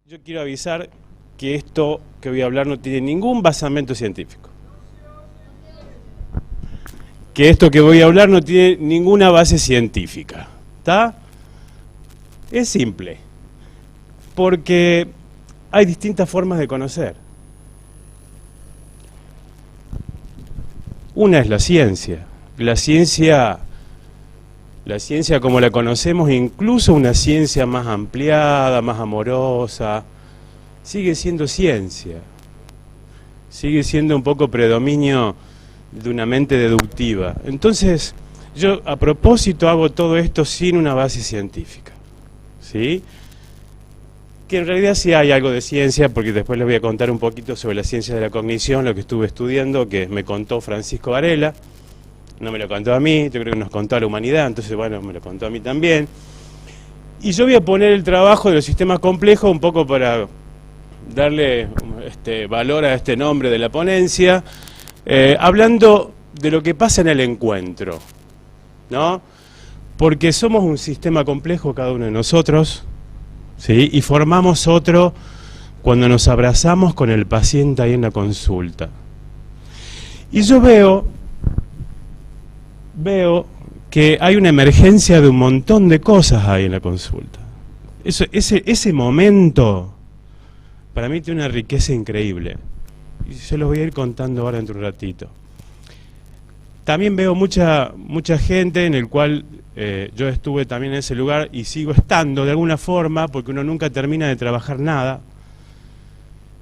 Yo quiero avisar que esto que voy a hablar no tiene ningún basamento científico. Que esto que voy a hablar no tiene ninguna base científica. ¿Está? Es simple. Porque hay distintas formas de conocer. Una es la ciencia. La ciencia como la conocemos, incluso una ciencia más ampliada, más amorosa, sigue siendo ciencia. Sigue siendo un poco predominio de una mente deductiva. Entonces, yo a propósito hago todo esto sin una base científica. ¿Sí? Que en realidad sí hay algo de ciencia, porque después les voy a contar un poquito sobre la ciencia de la cognición, lo que estuve estudiando, que me contó Francisco Varela. No me lo contó a mí, yo creo que nos contó a la humanidad, entonces bueno, me lo contó a mí también. Y yo voy a poner el trabajo de los sistemas complejos un poco para darle valor a este nombre de la ponencia, hablando de lo que pasa en el encuentro, ¿no? Porque somos un sistema complejo cada uno de nosotros, ¿sí? Y formamos otro cuando nos abrazamos con el paciente ahí en la consulta. Y yo veo que hay una emergencia de un montón de cosas ahí en la consulta. Ese momento, para mí tiene una riqueza increíble. Y se los voy a ir contando ahora dentro de un ratito. También veo mucha gente en el cual yo estuve también en ese lugar y sigo estando de alguna forma, porque uno nunca termina de trabajar nada,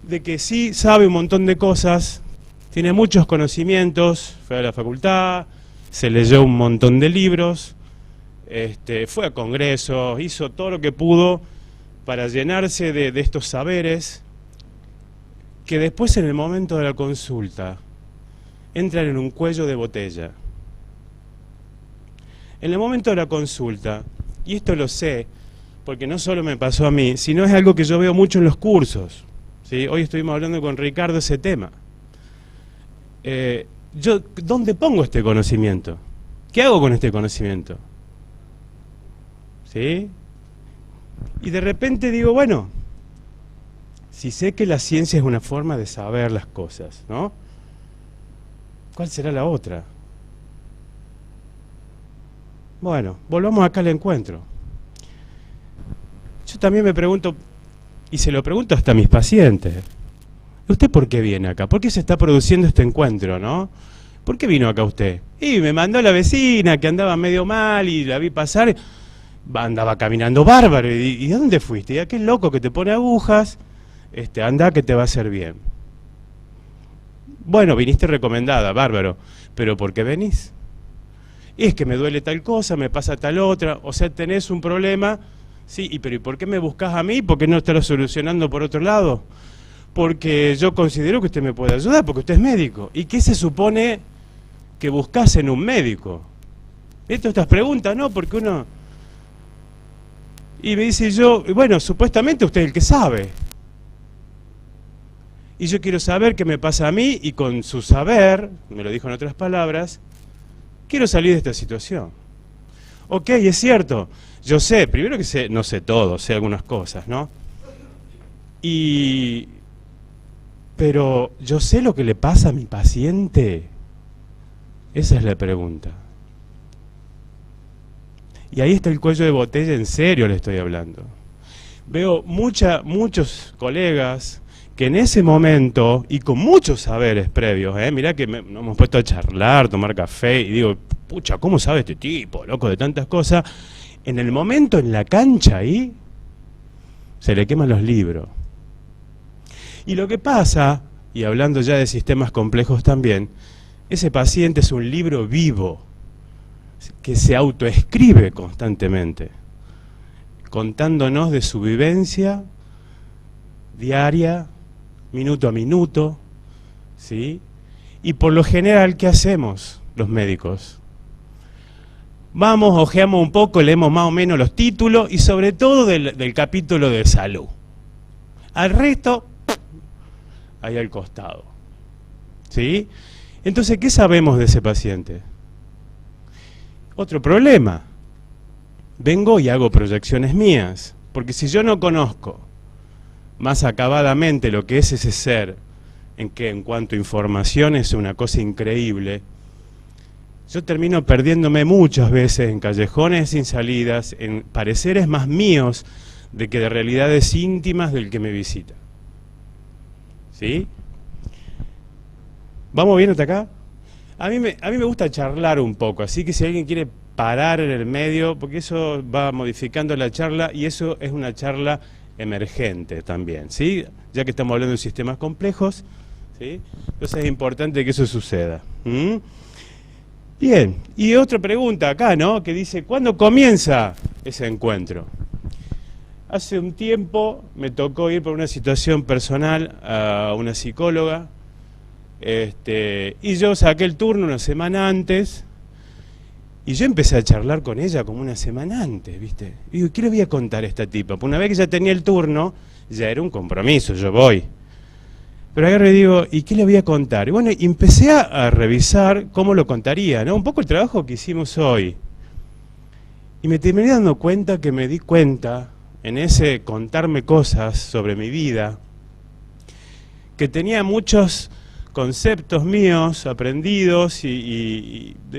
de que sí sabe un montón de cosas, tiene muchos conocimientos, fue a la facultad, se leyó un montón de libros, fue a congresos, hizo todo lo que pudo para llenarse de estos saberes que después en el momento de la consulta entran en un cuello de botella. En el momento de la consulta, y esto lo sé, porque no solo me pasó a mí, sino es algo que yo veo mucho en los cursos, ¿sí? Hoy estuvimos hablando con Ricardo de ese tema. Yo, ¿dónde pongo este conocimiento? ¿Qué hago con este conocimiento? ¿Sí? Y de repente digo, bueno, si sé que la ciencia es una forma de saber las cosas, ¿no? ¿Cuál será la otra? Bueno, volvamos acá al encuentro. Yo también me pregunto, y se lo pregunto hasta a mis pacientes, ¿usted por qué viene acá? ¿Por qué se está produciendo este encuentro, no? ¿Por qué vino acá usted? Y me mandó la vecina que andaba medio mal y la vi pasar, andaba caminando bárbaro. ¿Y dónde fuiste? Y aquel loco que te pone agujas, anda que te va a hacer bien. Bueno, viniste recomendada, bárbaro, pero ¿por qué venís? Y es que me duele tal cosa, me pasa tal otra, o sea, tenés un problema, sí, pero ¿y por qué me buscás a mí? ¿Por qué no te lo solucionando por otro lado? Porque yo considero que usted me puede ayudar, porque usted es médico. ¿Y qué se supone que buscas en un médico? Estas preguntas, ¿no? Porque uno... Y me dice yo, bueno, supuestamente usted es el que sabe. Y yo quiero saber qué me pasa a mí, y con su saber, me lo dijo en otras palabras, quiero salir de esta situación. Ok, es cierto, yo sé, primero que sé, no sé todo, sé algunas cosas, ¿no? Pero ¿yo sé lo que le pasa a mi paciente? Esa es la pregunta. Y ahí está el cuello de botella, en serio le estoy hablando. Veo muchos colegas que en ese momento, y con muchos saberes previos, mirá que nos hemos puesto a charlar, tomar café, y digo, pucha, ¿cómo sabe este tipo, loco, de tantas cosas? En el momento, en la cancha ahí, se le queman los libros. Y lo que pasa, y hablando ya de sistemas complejos también, ese paciente es un libro vivo, que se autoescribe constantemente, contándonos de su vivencia diaria, minuto a minuto, ¿sí? Y por lo general, ¿qué hacemos los médicos? Vamos, hojeamos un poco, leemos más o menos los títulos, y sobre todo del capítulo de salud. Al resto, ahí al costado, ¿sí? Entonces, ¿qué sabemos de ese paciente? Otro problema. Vengo y hago proyecciones mías, porque si yo no conozco más acabadamente lo que es ese ser, en que en cuanto a información es una cosa increíble, yo termino perdiéndome muchas veces en callejones sin salidas, en pareceres más míos de que de realidades íntimas del que me visita. ¿Sí? ¿Vamos bien hasta acá? A mí me gusta charlar un poco, así que si alguien quiere parar en el medio, porque eso va modificando la charla y eso es una charla emergente también, ¿sí? Ya que estamos hablando de sistemas complejos, ¿sí? Entonces es importante que eso suceda. Bien, y otra pregunta acá, ¿no? Que dice, ¿cuándo comienza ese encuentro? Hace un tiempo me tocó ir por una situación personal a una psicóloga, y yo saqué el turno una semana antes, y yo empecé a charlar con ella como una semana antes, ¿viste? Y digo, ¿qué le voy a contar a esta tipa? Pues una vez que ya tenía el turno, ya era un compromiso, yo voy. Pero agarro y digo, ¿y qué le voy a contar? Y bueno, empecé a revisar cómo lo contaría, ¿no? Un poco el trabajo que hicimos hoy. Y me terminé dando cuenta que me di cuenta, en ese contarme cosas sobre mi vida, que tenía muchos conceptos míos aprendidos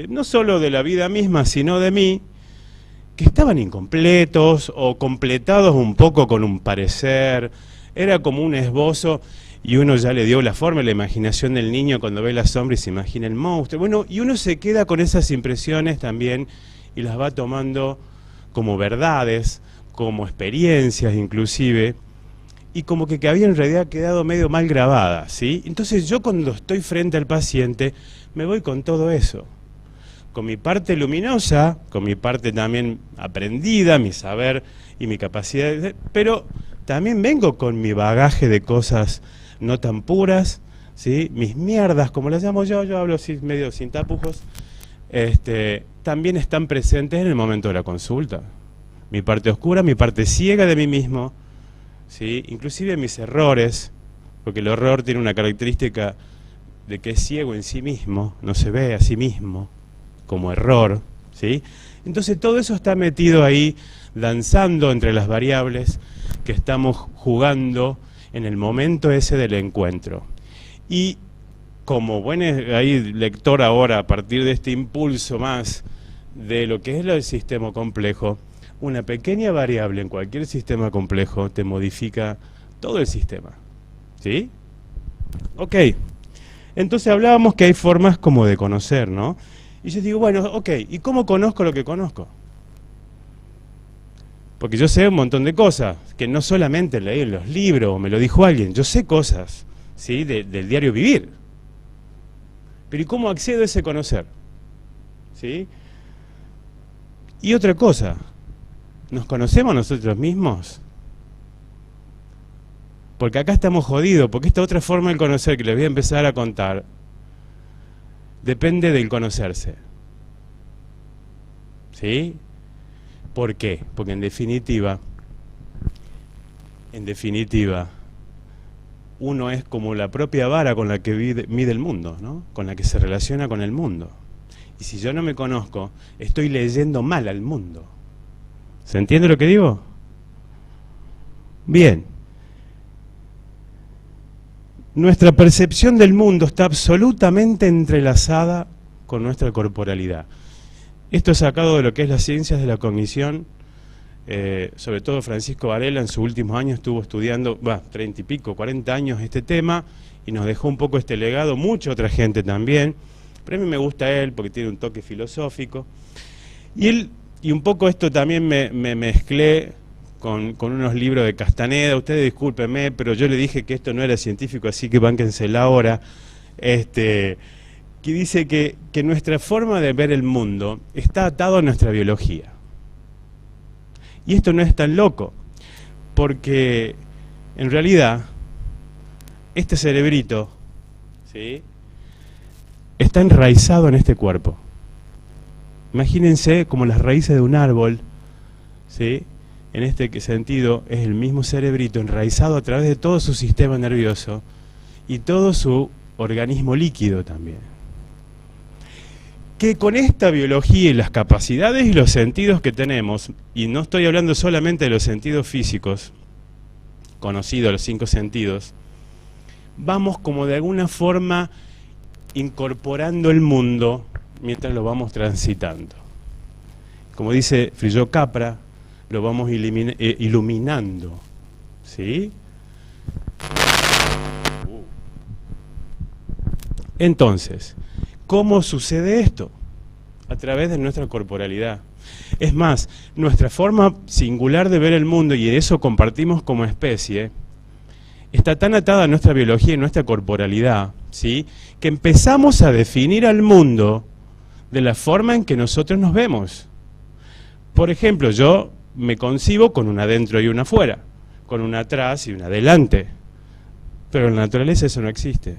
no solo de la vida misma, sino de mí, que estaban incompletos o completados un poco con un parecer. Era como un esbozo y uno ya le dio la forma, la imaginación del niño cuando ve la sombra y se imagina el monstruo. Bueno, y uno se queda con esas impresiones también y las va tomando como verdades, como experiencias inclusive, y como que había en realidad quedado medio mal grabada, ¿sí? Entonces yo cuando estoy frente al paciente me voy con todo eso, con mi parte luminosa, con mi parte también aprendida, mi saber y mi capacidad, pero también vengo con mi bagaje de cosas no tan puras, ¿sí? Mis mierdas, como las llamo yo hablo así medio sin tapujos, también están presentes en el momento de la consulta. Mi parte oscura, mi parte ciega de mí mismo, ¿sí? Inclusive mis errores, porque el error tiene una característica de que es ciego en sí mismo, no se ve a sí mismo como error, ¿sí? Entonces todo eso está metido ahí, danzando entre las variables que estamos jugando en el momento ese del encuentro. Y como buen lector ahora, a partir de este impulso más de lo que es el sistema complejo, una pequeña variable en cualquier sistema complejo te modifica todo el sistema, ¿sí? Ok, entonces hablábamos que hay formas como de conocer, ¿no? Y yo digo, bueno, ok, ¿y cómo conozco lo que conozco? Porque yo sé un montón de cosas, que no solamente leí en los libros o me lo dijo alguien, yo sé cosas, ¿sí? Del diario vivir. Pero ¿y cómo accedo a ese conocer? ¿Sí? Y otra cosa, ¿nos conocemos nosotros mismos? Porque acá estamos jodidos, porque esta otra forma de conocer que les voy a empezar a contar depende del conocerse. ¿Sí? ¿Por qué? Porque en definitiva, uno es como la propia vara con la que mide el mundo, ¿no? Con la que se relaciona con el mundo. Y si yo no me conozco, estoy leyendo mal al mundo. ¿Se entiende lo que digo? Bien. Nuestra percepción del mundo está absolutamente entrelazada con nuestra corporalidad. Esto es sacado de lo que es las ciencias de la cognición, sobre todo Francisco Varela en sus últimos años estuvo estudiando, 30 y pico, 40 años este tema, y nos dejó un poco este legado, mucha otra gente también, pero a mí me gusta él porque tiene un toque filosófico. Y un poco esto también me mezclé con unos libros de Castaneda. Ustedes discúlpenme, pero yo le dije que esto no era científico, así que bánquensela ahora. Que dice que nuestra forma de ver el mundo está atado a nuestra biología. Y esto no es tan loco, porque en realidad este cerebrito, ¿sí?, está enraizado en este cuerpo. Imagínense como las raíces de un árbol, ¿sí? En este sentido es el mismo cerebrito enraizado a través de todo su sistema nervioso y todo su organismo líquido también. Que con esta biología y las capacidades y los sentidos que tenemos, y no estoy hablando solamente de los sentidos físicos, conocido, los 5 sentidos, vamos como de alguna forma incorporando el mundo mientras lo vamos transitando. Como dice Frillo Capra, lo vamos iluminando, ¿sí? Entonces, ¿cómo sucede esto? A través de nuestra corporalidad. Es más, nuestra forma singular de ver el mundo, y eso compartimos como especie, está tan atada a nuestra biología y nuestra corporalidad, ¿sí?, que empezamos a definir al mundo de la forma en que nosotros nos vemos. Por ejemplo, yo me concibo con una adentro y una afuera, con una atrás y una adelante. Pero en la naturaleza eso no existe.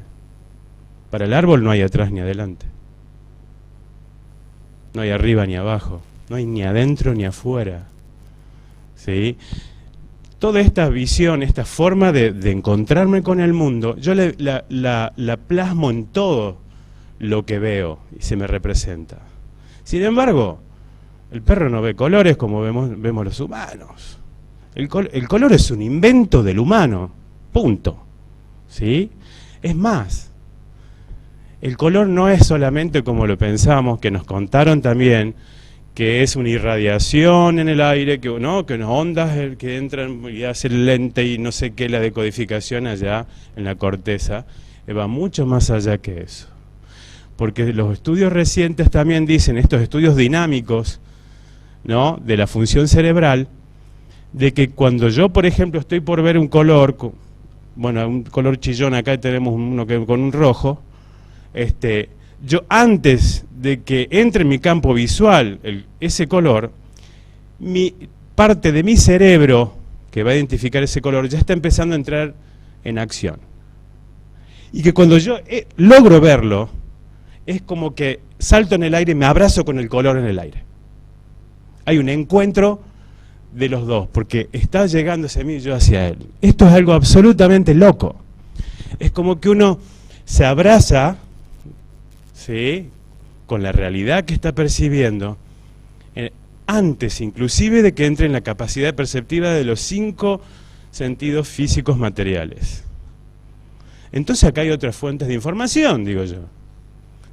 Para el árbol no hay atrás ni adelante. No hay arriba ni abajo. No hay ni adentro ni afuera. ¿Sí? Toda esta visión, esta forma de encontrarme con el mundo, yo la plasmo en todo lo que veo y se me representa. Sin embargo, el perro no ve colores como vemos los humanos. El color es un invento del humano, punto. ¿Sí? Es más, el color no es solamente como lo pensamos, que nos contaron también, que es una irradiación en el aire, que unas ondas que entran y hace el lente y no sé qué, la decodificación allá en la corteza, va mucho más allá que eso. Porque los estudios recientes también dicen, estos estudios dinámicos, ¿no?, de la función cerebral, de que cuando yo, por ejemplo, estoy por ver un color, bueno, un color chillón, acá tenemos uno con un rojo, yo antes de que entre en mi campo visual ese color, parte de mi cerebro que va a identificar ese color ya está empezando a entrar en acción. Y que cuando yo logro verlo, es como que salto en el aire y me abrazo con el color en el aire. Hay un encuentro de los dos, porque está llegando ese mí y yo hacia él. Esto es algo absolutamente loco. Es como que uno se abraza, ¿sí?, con la realidad que está percibiendo, antes inclusive de que entre en la capacidad perceptiva de los 5 sentidos físicos materiales. Entonces acá hay otras fuentes de información, digo yo.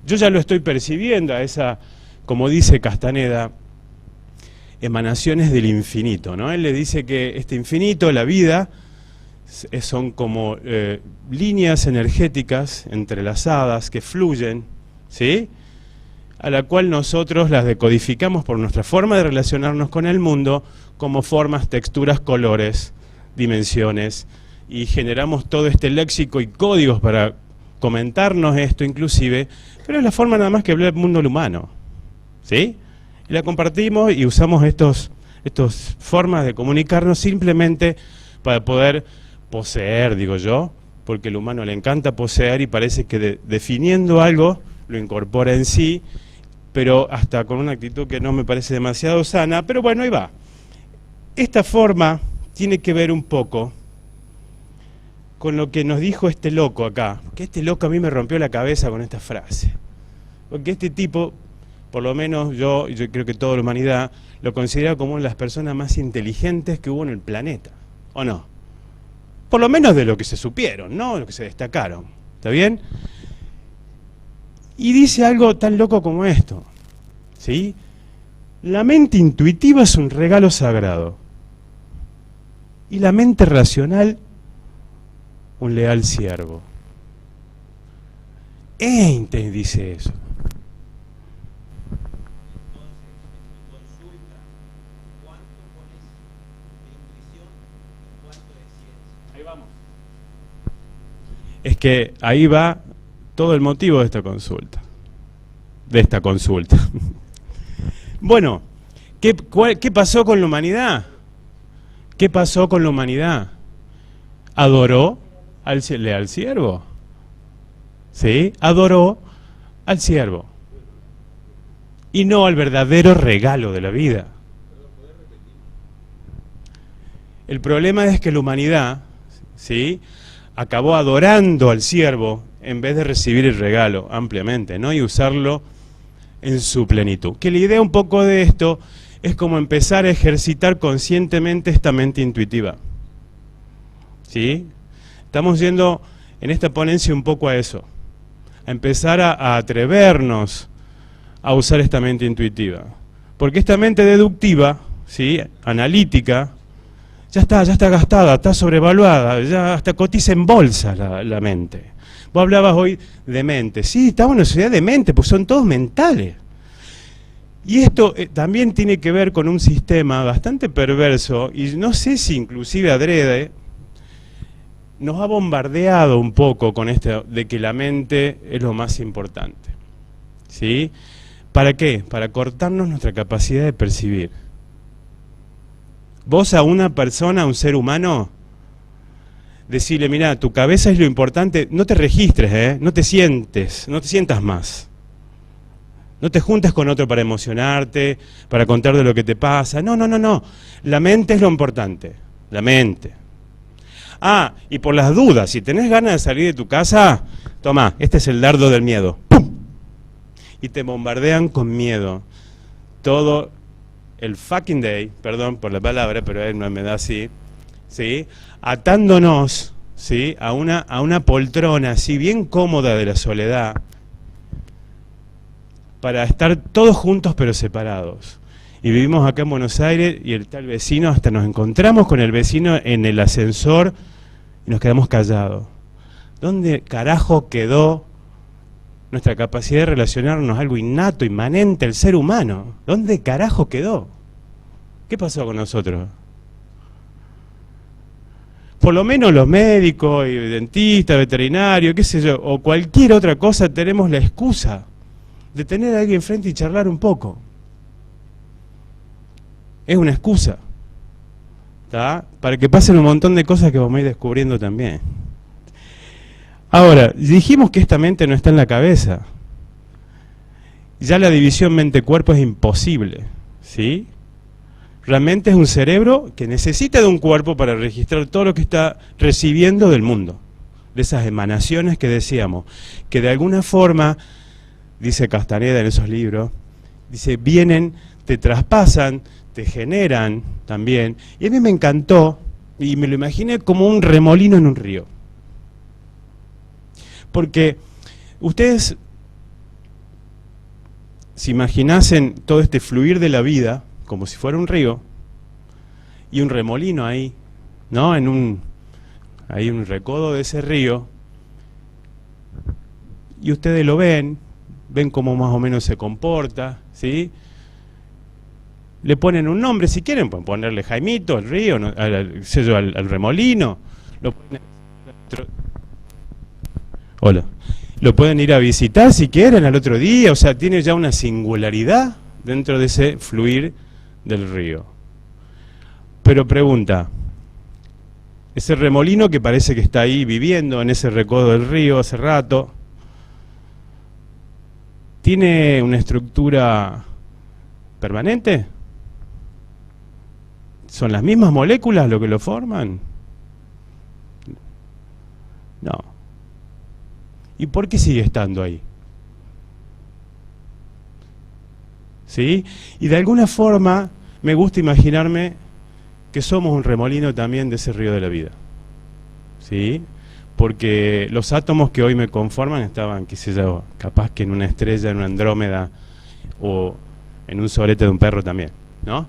Yo ya lo estoy percibiendo a esa, como dice Castaneda, emanaciones del infinito, ¿no? Él le dice que este infinito, la vida, son como líneas energéticas entrelazadas que fluyen, ¿sí?, a la cual nosotros las decodificamos por nuestra forma de relacionarnos con el mundo como formas, texturas, colores, dimensiones, y generamos todo este léxico y códigos para comentarnos esto inclusive, pero es la forma nada más que habla el mundo humano, ¿sí? Y la compartimos y usamos estas formas de comunicarnos simplemente para poder poseer, digo yo, porque al humano le encanta poseer y parece que definiendo algo lo incorpora en sí, pero hasta con una actitud que no me parece demasiado sana, pero bueno, ahí va. Esta forma tiene que ver un poco con lo que nos dijo este loco acá, que este loco a mí me rompió la cabeza con esta frase, porque este tipo, por lo menos yo creo que toda la humanidad, lo considera como una de las personas más inteligentes que hubo en el planeta, ¿o no? Por lo menos de lo que se supieron, ¿no?, de lo que se destacaron, ¿está bien? Y dice algo tan loco como esto, ¿sí? La mente intuitiva es un regalo sagrado y la mente racional un leal siervo. Einstein dice eso. Ahí vamos. Es que ahí va todo el motivo de esta consulta. Bueno, ¿qué pasó con la humanidad? ¿Qué pasó con la humanidad? Adoró al siervo. ¿Sí? Adoró al siervo. Y no al verdadero regalo de la vida. El problema es que la humanidad, ¿sí?, acabó adorando al siervo en vez de recibir el regalo ampliamente, ¿no?, y usarlo en su plenitud. Que la idea un poco de esto es como empezar a ejercitar conscientemente esta mente intuitiva, ¿sí? Estamos yendo en esta ponencia un poco a eso, a empezar a atrevernos a usar esta mente intuitiva. Porque esta mente deductiva, ¿sí?, analítica, ya está gastada, está sobrevaluada, ya hasta cotiza en bolsa la mente. Vos hablabas hoy de mente. Sí, estamos en una sociedad de mente, pues son todos mentales. Y esto también tiene que ver con un sistema bastante perverso, y no sé si inclusive adrede, nos ha bombardeado un poco con esto de que la mente es lo más importante. ¿Sí? ¿Para qué? Para cortarnos nuestra capacidad de percibir. Vos a una persona, a un ser humano, decirle, mira, tu cabeza es lo importante, no te registres, no te sientas más. No te juntes con otro para emocionarte, para contar de lo que te pasa. No. La mente es lo importante. La mente. Ah, y por las dudas, si tenés ganas de salir de tu casa, toma, este es el dardo del miedo. ¡Pum! Y te bombardean con miedo. Todo el fucking day, perdón por la palabra, pero él no me da así, ¿sí?, atándonos, ¿sí?, a una poltrona así bien cómoda de la soledad, para estar todos juntos pero separados. Y vivimos acá en Buenos Aires y el tal vecino, hasta nos encontramos con el vecino en el ascensor y nos quedamos callados. ¿Dónde carajo quedó nuestra capacidad de relacionarnos, algo innato, inmanente al ser humano? ¿Dónde carajo quedó? ¿Qué pasó con nosotros? Por lo menos los médicos, y dentistas, veterinarios, qué sé yo, o cualquier otra cosa, tenemos la excusa de tener a alguien enfrente y charlar un poco. Es una excusa, ¿tá?, para que pasen un montón de cosas que vamos a ir descubriendo también. Ahora, dijimos que esta mente no está en la cabeza. Ya la división mente-cuerpo es imposible, ¿sí? Realmente es un cerebro que necesita de un cuerpo para registrar todo lo que está recibiendo del mundo. De esas emanaciones que decíamos, que de alguna forma, dice Castaneda en esos libros, dice, vienen, te traspasan, te generan también. Y a mí me encantó, y me lo imaginé como un remolino en un río. Porque ustedes se imaginasen todo este fluir de la vida como si fuera un río y un remolino ahí, ¿no? Hay un recodo de ese río y ustedes lo ven cómo más o menos se comporta, ¿sí? Le ponen un nombre si quieren, pueden ponerle Jaimito, al río, ¿no?, al remolino, Hola. Lo pueden ir a visitar si quieren al otro día, o sea, tiene ya una singularidad dentro de ese fluir del río. Pero pregunta, ese remolino que parece que está ahí viviendo en ese recodo del río hace rato, ¿tiene una estructura permanente? ¿Son las mismas moléculas lo que lo forman? No. ¿Y por qué sigue estando ahí? ¿Sí? Y de alguna forma me gusta imaginarme que somos un remolino también de ese río de la vida. ¿Sí? Porque los átomos que hoy me conforman estaban, qué sé yo, capaz que en una estrella, en una Andrómeda, o en un sorete de un perro también, ¿no?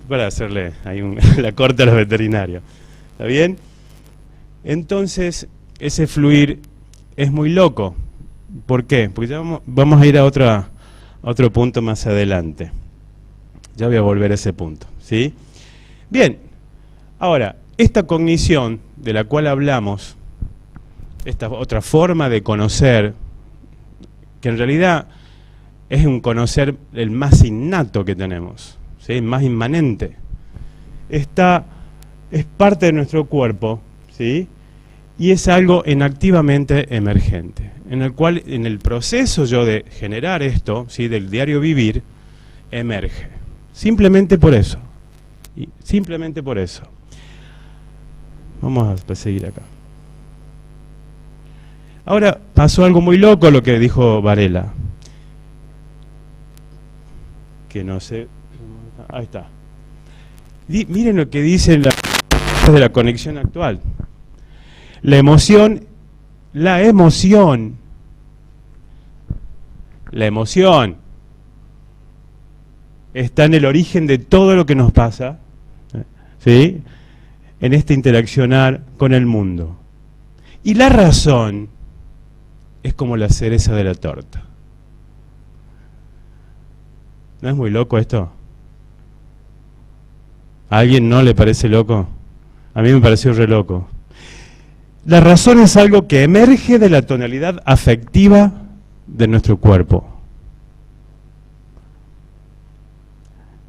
Para hacerle ahí la corte a los veterinarios. ¿Está bien? Entonces, ese fluir es muy loco. ¿Por qué? Porque ya vamos a ir a otro punto más adelante. Ya voy a volver a ese punto, ¿sí? Bien, ahora, esta cognición de la cual hablamos, esta otra forma de conocer, que en realidad es un conocer el más innato que tenemos, ¿sí?, el más inmanente, es parte de nuestro cuerpo, ¿sí?, y es algo inactivamente emergente, en el cual, en el proceso yo de generar esto, ¿sí?, del diario vivir, emerge. Simplemente por eso. Simplemente por eso. Vamos a seguir acá. Ahora, pasó algo muy loco lo que dijo Varela. Que no sé... Ahí está. Miren lo que dice la de la conexión actual. La emoción está en el origen de todo lo que nos pasa, ¿sí?, en este interaccionar con el mundo. Y la razón es como la cereza de la torta. ¿No es muy loco esto? ¿A alguien no le parece loco? A mí me pareció re loco. La razón es algo que emerge de la tonalidad afectiva de nuestro cuerpo.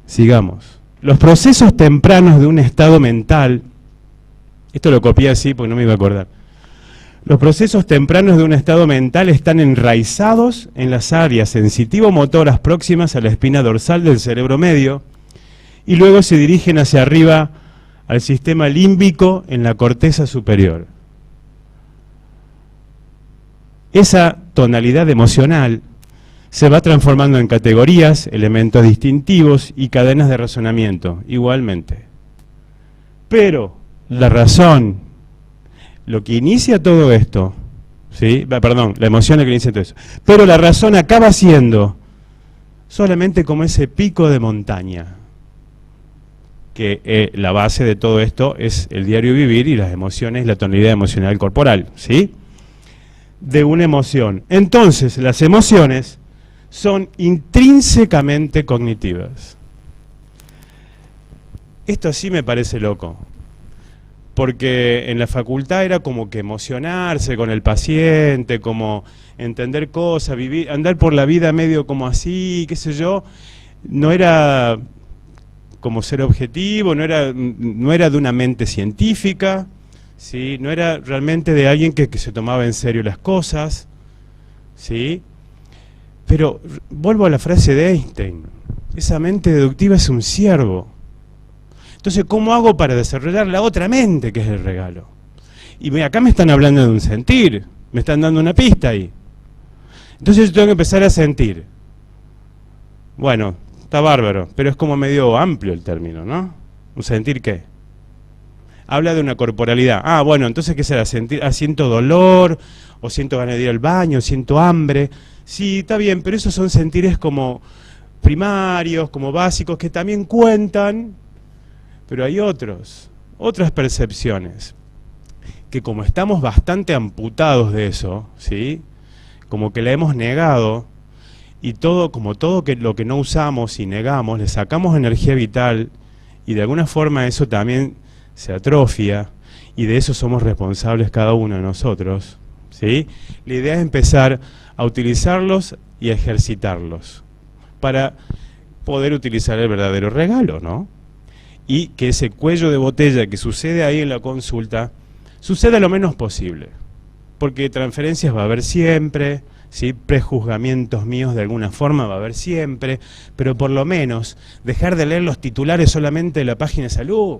Sigamos. Los procesos tempranos de un estado mental, esto lo copié así porque no me iba a acordar. Los procesos tempranos de un estado mental están enraizados en las áreas sensitivo-motoras próximas a la espina dorsal del cerebro medio y luego se dirigen hacia arriba al sistema límbico en la corteza superior. Esa tonalidad emocional se va transformando en categorías, elementos distintivos y cadenas de razonamiento, igualmente. Pero la razón, lo que inicia todo esto, ¿sí? Perdón, la emoción es la que inicia todo eso. Pero la razón acaba siendo solamente como ese pico de montaña, que la base de todo esto es el diario vivir y las emociones, la tonalidad emocional corporal, ¿sí?, de una emoción. Entonces, las emociones son intrínsecamente cognitivas. Esto sí me parece loco, porque en la facultad era como que emocionarse con el paciente, como entender cosas, vivir, andar por la vida medio como así, qué sé yo, no era como ser objetivo, no era de una mente científica, ¿sí?, no era realmente de alguien que se tomaba en serio las cosas, ¿sí? Pero vuelvo a la frase de Einstein, esa mente deductiva es un ciervo. Entonces, ¿cómo hago para desarrollar la otra mente, que es el regalo? Y acá me están hablando de un sentir, me están dando una pista ahí. Entonces yo tengo que empezar a sentir. Bueno, está bárbaro, pero es como medio amplio el término, ¿no? ¿Un sentir qué? Habla de una corporalidad. Ah, bueno, entonces ¿qué será? Sentir, siento dolor, o siento ganas de ir al baño, siento hambre. Sí, está bien, pero esos son sentires como primarios, como básicos, que también cuentan, pero hay otras percepciones, que como estamos bastante amputados de eso, ¿sí?, como que la hemos negado, y todo, como todo lo que no usamos y negamos, le sacamos energía vital, y de alguna forma eso también se atrofia, y de eso somos responsables cada uno de nosotros, ¿sí? La idea es empezar a utilizarlos y a ejercitarlos para poder utilizar el verdadero regalo, ¿no? Y que ese cuello de botella que sucede ahí en la consulta suceda lo menos posible, porque transferencias va a haber siempre, ¿sí?, prejuzgamientos míos de alguna forma va a haber siempre, pero por lo menos dejar de leer los titulares solamente de la página de salud,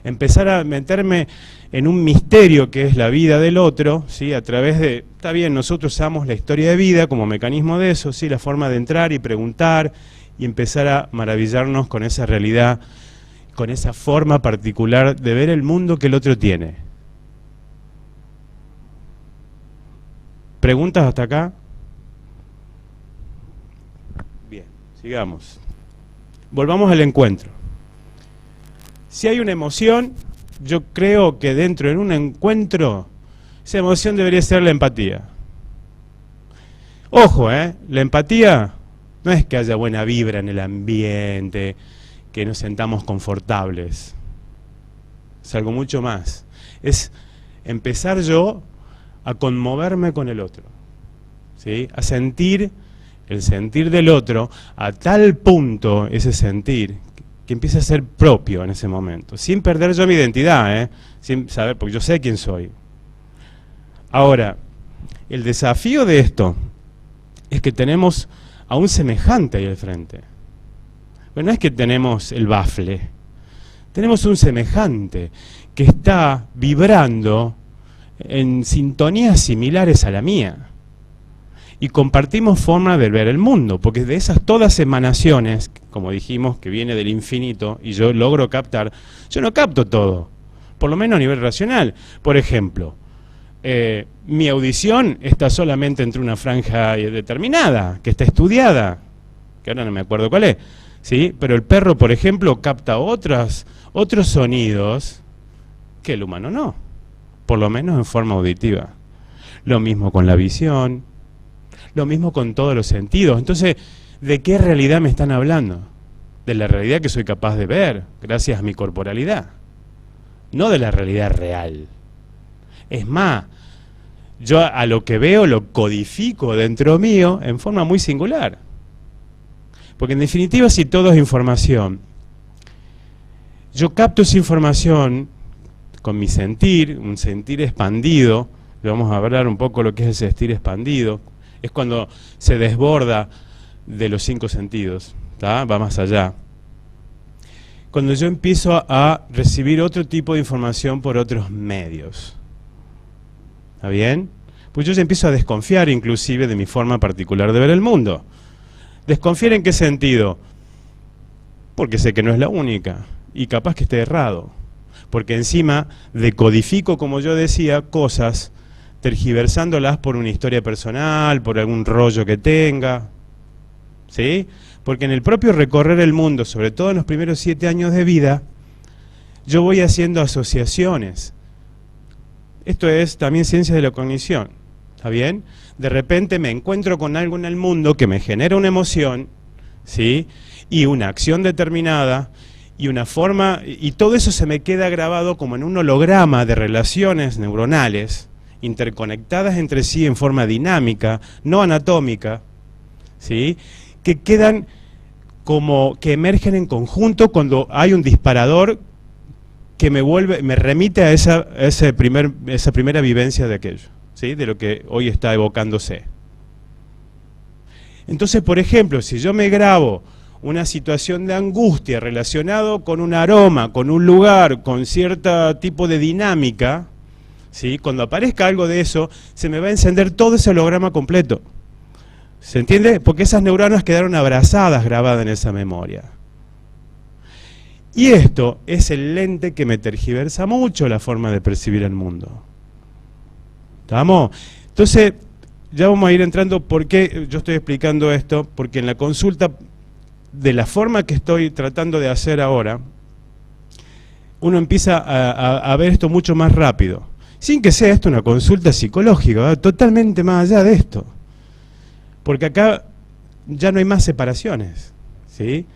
empezar a meterme en un misterio que es la vida del otro, ¿sí?, a través de, está bien, nosotros usamos la historia de vida como mecanismo de eso, ¿sí?, la forma de entrar y preguntar y empezar a maravillarnos con esa realidad, con esa forma particular de ver el mundo que el otro tiene. ¿Preguntas hasta acá? Bien, sigamos. Volvamos al encuentro. Si hay una emoción, yo creo que dentro de un encuentro, esa emoción debería ser la empatía. Ojo, la empatía no es que haya buena vibra en el ambiente, que nos sentamos confortables. Es algo mucho más. Es empezar yo a conmoverme con el otro, ¿sí?, a sentir el sentir del otro, a tal punto ese sentir que empieza a ser propio en ese momento, sin perder yo mi identidad, sin saber, porque yo sé quién soy. Ahora, el desafío de esto es que tenemos a un semejante ahí al frente. Pero no es que tenemos el bafle, tenemos un semejante que está vibrando en sintonías similares a la mía. Y compartimos forma de ver el mundo, porque de esas todas emanaciones, como dijimos, que viene del infinito, y yo logro captar, yo no capto todo, por lo menos a nivel racional. Por ejemplo, mi audición está solamente entre una franja determinada, que está estudiada, que ahora no me acuerdo cuál es, ¿sí? Pero el perro, por ejemplo, capta otros sonidos que el humano no, por lo menos en forma auditiva. Lo mismo con la visión, lo mismo con todos los sentidos. Entonces, ¿de qué realidad me están hablando? De la realidad que soy capaz de ver, gracias a mi corporalidad, no de la realidad real. Es más, yo a lo que veo lo codifico dentro mío en forma muy singular. Porque en definitiva, si todo es información, yo capto esa información con mi sentir, un sentir expandido. Vamos a hablar un poco de lo que es el sentir expandido. Es cuando se desborda de los 5 sentidos, ¿tá? Va más allá. Cuando yo empiezo a recibir otro tipo de información por otros medios. ¿Está bien? Pues yo ya empiezo a desconfiar inclusive de mi forma particular de ver el mundo. ¿Desconfiar en qué sentido? Porque sé que no es la única y capaz que esté errado. Porque encima decodifico, como yo decía, cosas tergiversándolas por una historia personal, por algún rollo que tenga, ¿sí? Porque en el propio recorrer el mundo, sobre todo en los primeros 7 años de vida, yo voy haciendo asociaciones. Esto es también ciencia de la cognición, ¿está bien? De repente me encuentro con algo en el mundo que me genera una emoción, ¿sí? Y una acción determinada, y una forma, y todo eso se me queda grabado como en un holograma de relaciones neuronales, interconectadas entre sí en forma dinámica, no anatómica, ¿sí? Que quedan como que emergen en conjunto cuando hay un disparador que me remite a esa primera vivencia de aquello, ¿sí? De lo que hoy está evocándose. Entonces, por ejemplo, si yo me grabo una situación de angustia relacionado con un aroma, con un lugar, con cierto tipo de dinámica, ¿sí? Cuando aparezca algo de eso, se me va a encender todo ese holograma completo. ¿Se entiende? Porque esas neuronas quedaron abrazadas, grabadas en esa memoria. Y esto es el lente que me tergiversa mucho la forma de percibir el mundo. ¿Estamos? Entonces, ya vamos a ir entrando. ¿Por qué yo estoy explicando esto? Porque en la consulta, de la forma que estoy tratando de hacer ahora, uno empieza a ver esto mucho más rápido. Sin que sea esto una consulta psicológica, ¿verdad? Totalmente más allá de esto. Porque acá ya no hay más separaciones, ¿sí?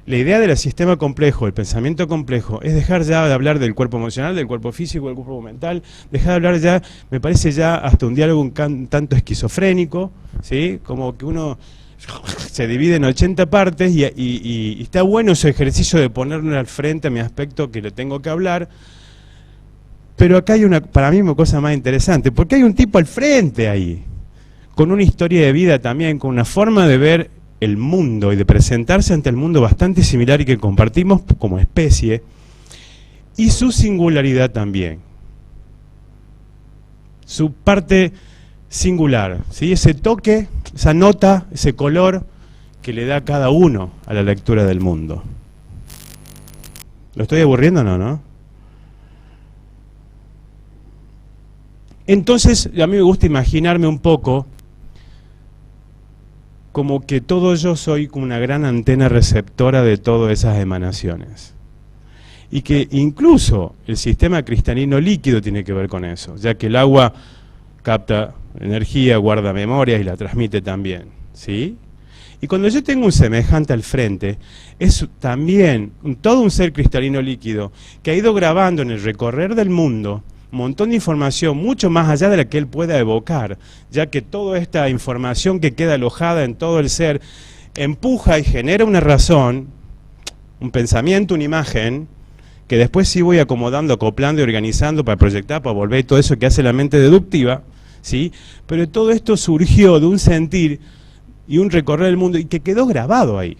La idea del sistema complejo, el pensamiento complejo, es dejar ya de hablar del cuerpo emocional, del cuerpo físico, del cuerpo mental, dejar de hablar ya, me parece ya hasta un diálogo un tanto esquizofrénico, ¿sí? Como que uno se divide en 80 partes y está bueno ese ejercicio de ponerme al frente a mi aspecto que le tengo que hablar. Pero acá hay para mí una cosa más interesante, porque hay un tipo al frente ahí, con una historia de vida también, con una forma de ver el mundo y de presentarse ante el mundo bastante similar y que compartimos como especie, y su singularidad también, su parte singular, ¿sí? Ese toque, esa nota, ese color que le da cada uno a la lectura del mundo. ¿Lo estoy aburriendo o no, no? Entonces, a mí me gusta imaginarme un poco como que todo yo soy como una gran antena receptora de todas esas emanaciones. Y que incluso el sistema cristalino líquido tiene que ver con eso, ya que el agua capta energía, guarda memorias y la transmite también, ¿sí? Y cuando yo tengo un semejante al frente, es también todo un ser cristalino líquido que ha ido grabando en el recorrer del mundo un montón de información, mucho más allá de la que él pueda evocar, ya que toda esta información que queda alojada en todo el ser empuja y genera una razón, un pensamiento, una imagen, que después sí voy acomodando, acoplando y organizando para proyectar, para volver, y todo eso que hace la mente deductiva, ¿sí? Pero todo esto surgió de un sentir y un recorrer del mundo y que quedó grabado ahí.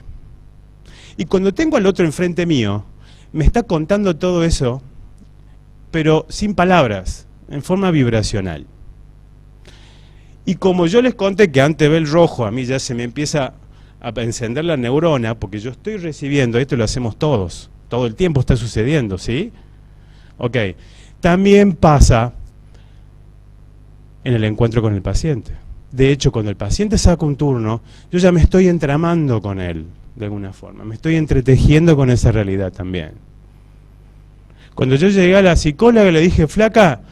Y cuando tengo al otro enfrente mío, me está contando todo eso, pero sin palabras, en forma vibracional. Y como yo les conté que antes ve el rojo, a mí ya se me empieza a encender la neurona, porque yo estoy recibiendo, esto lo hacemos todos, todo el tiempo está sucediendo, ¿sí? Ok, también pasa en el encuentro con el paciente. De hecho, cuando el paciente saca un turno, yo ya me estoy entramando con él, de alguna forma. Me estoy entretejiendo con esa realidad también. Cuando yo llegué a la psicóloga le dije, flaca,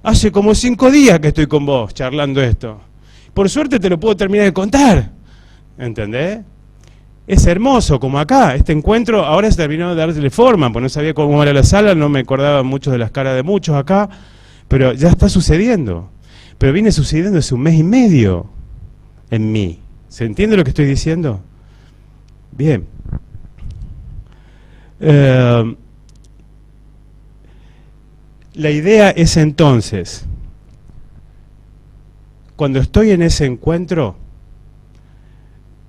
hace como 5 días que estoy con vos charlando esto. Por suerte te lo puedo terminar de contar. ¿Entendés? Es hermoso, como acá, este encuentro, ahora se terminó de darle forma, porque no sabía cómo era la sala, no me acordaba mucho de las caras de muchos acá, pero ya está sucediendo. Pero viene sucediendo hace 1 mes y medio en mí. ¿Se entiende lo que estoy diciendo? Bien. La idea es entonces, cuando estoy en ese encuentro,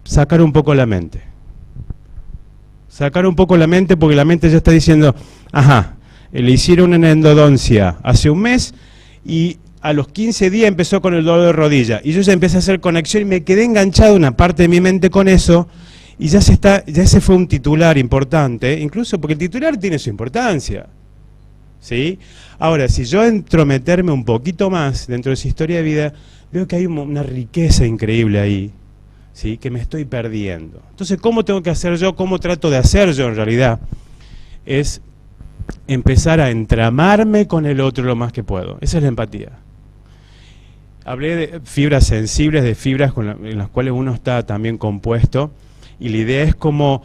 sacar un poco la mente. Sacar un poco la mente porque la mente ya está diciendo, ajá, le hicieron una endodoncia hace 1 mes y a los 15 días empezó con el dolor de rodilla. Y yo ya empecé a hacer conexión y me quedé enganchado una parte de mi mente con eso y ya ese fue un titular importante, incluso porque el titular tiene su importancia. ¿Sí? Ahora, si yo entro a meterme un poquito más dentro de esa historia de vida, veo que hay una riqueza increíble ahí, ¿sí? Que me estoy perdiendo. Entonces, ¿cómo tengo que hacer yo? ¿Cómo trato de hacer yo en realidad? Es empezar a entramarme con el otro lo más que puedo. Esa es la empatía. Hablé de fibras sensibles, de fibras en las cuales uno está también compuesto, y la idea es como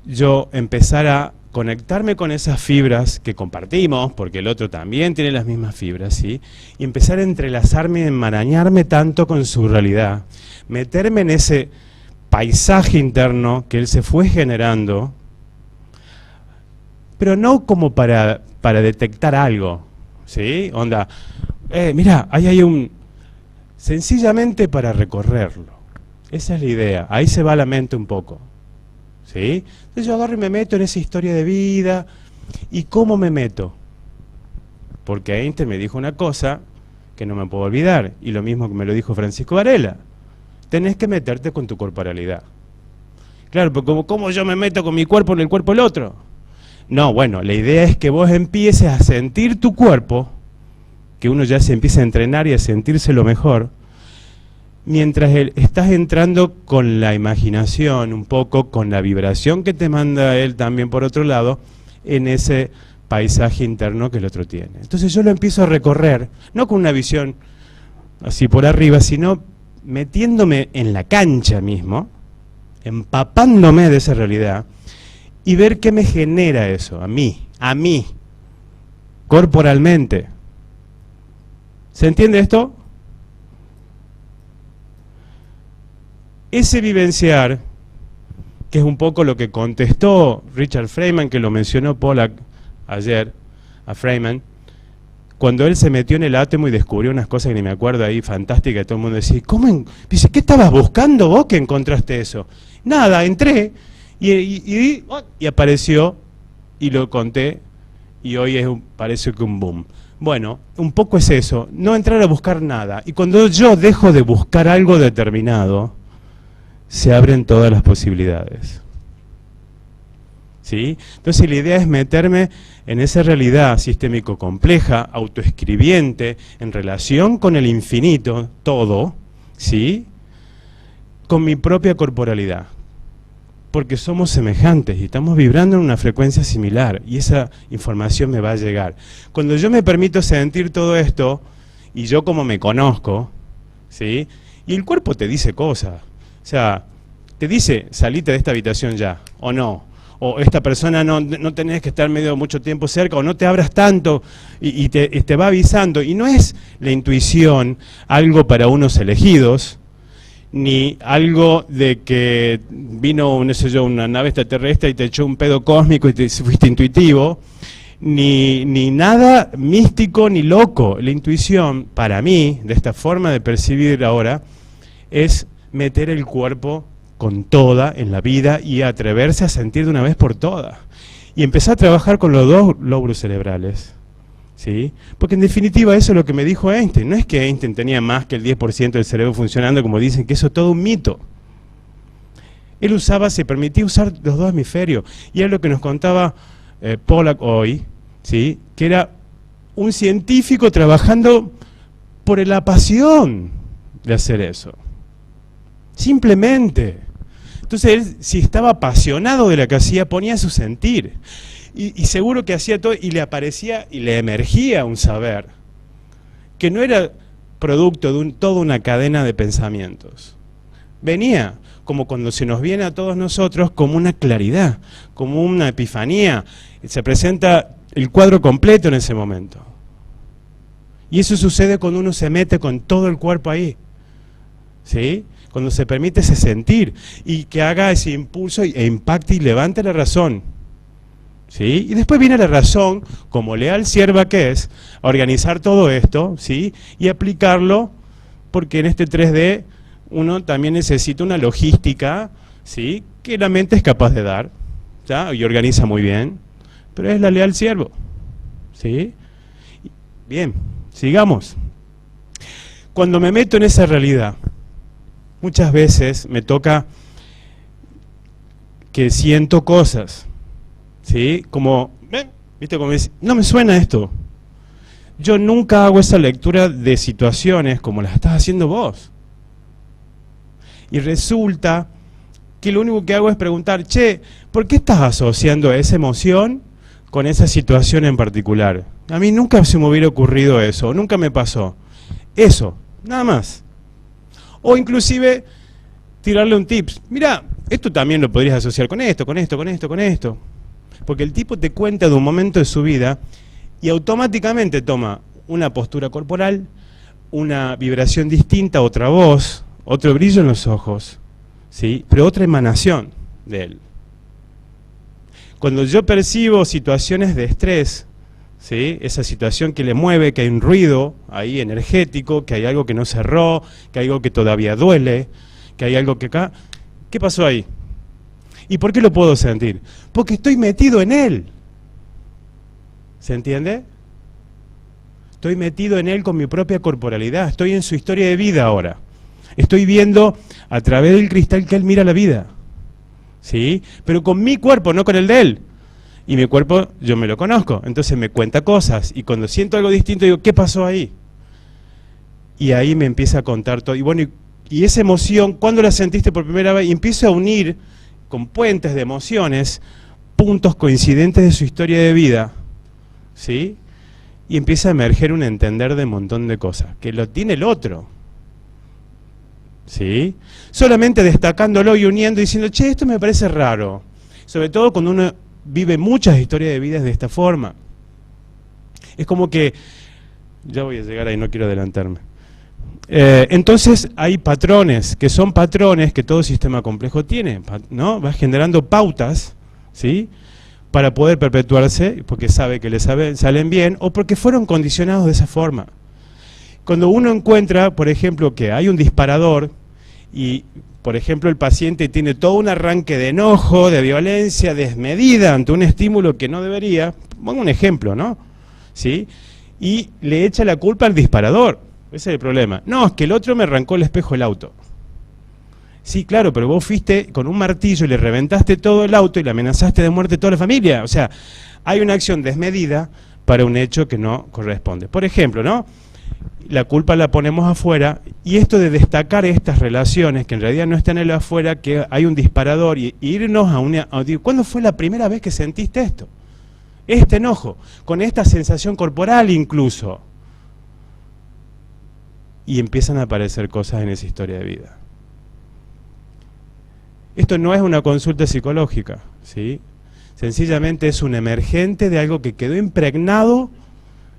yo empezar a conectarme con esas fibras que compartimos, porque el otro también tiene las mismas fibras, ¿sí? Y empezar a entrelazarme, enmarañarme tanto con su realidad, meterme en ese paisaje interno que él se fue generando, pero no como para detectar algo, ¿sí? Onda, mira, ahí hay un... Sencillamente para recorrerlo. Esa es la idea, ahí se va la mente un poco. ¿Sí? Entonces yo agarro y me meto en esa historia de vida. ¿Y cómo me meto? Porque Einstein me dijo una cosa que no me puedo olvidar, y lo mismo que me lo dijo Francisco Varela. Tenés que meterte con tu corporalidad. Claro, pero ¿cómo yo me meto con mi cuerpo en el cuerpo del otro? No, bueno, la idea es que vos empieces a sentir tu cuerpo, que uno ya se empieza a entrenar y a sentirse lo mejor, mientras estás entrando con la imaginación, un poco con la vibración que te manda él también por otro lado, en ese paisaje interno que el otro tiene. Entonces yo lo empiezo a recorrer, no con una visión así por arriba, sino metiéndome en la cancha mismo, empapándome de esa realidad, y ver qué me genera eso, a mí, corporalmente. ¿Se entiende esto? Ese vivenciar, que es un poco lo que contestó Richard Feynman, que lo mencionó Pollack ayer, a Feynman, cuando él se metió en el átomo y descubrió unas cosas que ni me acuerdo ahí, fantásticas, y todo el mundo decía, dice, ¿qué estabas buscando vos que encontraste eso? Nada, entré y apareció y lo conté, y hoy parece que un boom. Bueno, un poco es eso, no entrar a buscar nada. Y cuando yo dejo de buscar algo determinado, se abren todas las posibilidades. ¿Sí? Entonces la idea es meterme en esa realidad sistémico compleja, autoescribiente, en relación con el infinito, todo, ¿sí? Con mi propia corporalidad. Porque somos semejantes y estamos vibrando en una frecuencia similar, y esa información me va a llegar. Cuando yo me permito sentir todo esto, y yo como me conozco, ¿sí? Y el cuerpo te dice cosas, o sea, te dice, salite de esta habitación ya, o no, o esta persona no tenés que estar mucho tiempo cerca, o no te abras tanto, y te va avisando, y no es la intuición algo para unos elegidos, ni algo de que vino, no sé yo, una nave extraterrestre y te echó un pedo cósmico y te fuiste intuitivo, ni nada místico ni loco. La intuición, para mí, de esta forma de percibir ahora, es meter el cuerpo con toda en la vida y atreverse a sentir de una vez por todas. Y empezar a trabajar con los 2 lóbulos cerebrales. ¿Sí? Porque en definitiva eso es lo que me dijo Einstein. No es que Einstein tenía más que el 10% del cerebro funcionando, como dicen, que eso es todo un mito. Él se permitía usar los 2 hemisferios. Y es lo que nos contaba Pollack hoy, ¿sí? Que era un científico trabajando por la pasión de hacer eso. Simplemente. Entonces él, si estaba apasionado de lo que hacía, ponía su sentir. Y seguro que hacía todo, y le aparecía y le emergía un saber, que no era producto de toda una cadena de pensamientos. Venía, como cuando se nos viene a todos nosotros, como una claridad, como una epifanía. Se presenta el cuadro completo en ese momento. Y eso sucede cuando uno se mete con todo el cuerpo ahí, ¿sí? Cuando se permite ese sentir y que haga ese impulso e impacte y levante la razón, ¿sí? Y después viene la razón, como leal sierva que es, a organizar todo esto, ¿sí? Y aplicarlo, porque en este 3D uno también necesita una logística, ¿sí? Que la mente es capaz de dar, ¿ya? Y organiza muy bien, pero es la leal siervo, ¿sí? Bien, sigamos. Cuando me meto en esa realidad, muchas veces me toca que siento cosas, ¿sí? Como, ¿viste? Como dice, no me suena esto. Yo nunca hago esa lectura de situaciones como las estás haciendo vos. Y resulta que lo único que hago es preguntar, che, ¿por qué estás asociando esa emoción con esa situación en particular? A mí nunca se me hubiera ocurrido eso, nunca me pasó. Eso, nada más. O inclusive tirarle un tips. Mira, esto también lo podrías asociar con esto, con esto, con esto, con esto. Porque el tipo te cuenta de un momento de su vida y automáticamente toma una postura corporal, una vibración distinta, otra voz, otro brillo en los ojos, ¿sí? Pero otra emanación de él. Cuando yo percibo situaciones de estrés, ¿sí? Esa situación que le mueve, que hay un ruido ahí energético, que hay algo que no cerró, que hay algo que todavía duele, que hay algo que acá... ¿Qué pasó ahí? ¿Y por qué lo puedo sentir? Porque estoy metido en él. ¿Se entiende? Estoy metido en él con mi propia corporalidad, estoy en su historia de vida ahora. Estoy viendo a través del cristal que él mira la vida, ¿sí? Pero con mi cuerpo, no con el de él. Y mi cuerpo, yo me lo conozco, entonces me cuenta cosas. Y cuando siento algo distinto, digo, ¿qué pasó ahí? Y ahí me empieza a contar todo. Y bueno, y esa emoción, ¿cuándo la sentiste por primera vez? Y empiezo a unir con puentes de emociones, puntos coincidentes de su historia de vida, ¿sí? Y empieza a emerger un entender de un montón de cosas, que lo tiene el otro. ¿Sí? Solamente destacándolo y uniendo y diciendo, che, esto me parece raro. Sobre todo cuando uno vive muchas historias de vida de esta forma. Es como que, ya voy a llegar ahí, no quiero adelantarme. Entonces hay patrones, que son patrones que todo sistema complejo tiene, ¿no? Va generando pautas, ¿sí? Para poder perpetuarse, porque sabe que le salen bien, o porque fueron condicionados de esa forma. Cuando uno encuentra, por ejemplo, que hay un disparador y, por ejemplo, el paciente tiene todo un arranque de enojo, de violencia desmedida ante un estímulo que no debería, pongo un ejemplo, ¿no? ¿Sí? Y le echa la culpa al disparador. Ese es el problema. No, es que el otro me arrancó el espejo del auto. Sí, claro, pero vos fuiste con un martillo y le reventaste todo el auto y le amenazaste de muerte a toda la familia. O sea, hay una acción desmedida para un hecho que no corresponde. Por ejemplo, ¿no? La culpa la ponemos afuera, y esto de destacar estas relaciones, que en realidad no están en el afuera, que hay un disparador, y irnos a una... ¿Cuándo fue la primera vez que sentiste esto? Este enojo, con esta sensación corporal incluso. Y empiezan a aparecer cosas en esa historia de vida. Esto no es una consulta psicológica, ¿sí? Sencillamente es un emergente de algo que quedó impregnado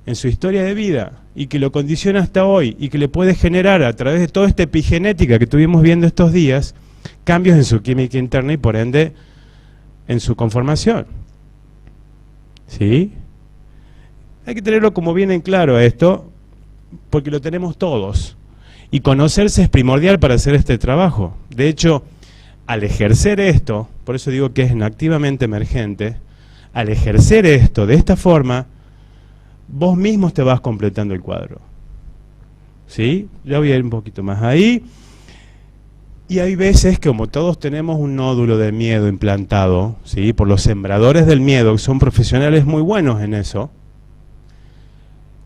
en su historia de vida y que lo condiciona hasta hoy y que le puede generar a través de toda esta epigenética que estuvimos viendo estos días, cambios en su química interna y por ende en su conformación. ¿Sí? Hay que tenerlo como bien en claro esto, porque lo tenemos todos. Y conocerse es primordial para hacer este trabajo. De hecho, al ejercer esto, por eso digo que es activamente emergente, al ejercer esto de esta forma, vos mismos te vas completando el cuadro. ¿Sí? Ya voy a ir un poquito más ahí. Y hay veces que como todos tenemos un nódulo de miedo implantado, ¿sí? Por los sembradores del miedo, que son profesionales muy buenos en eso,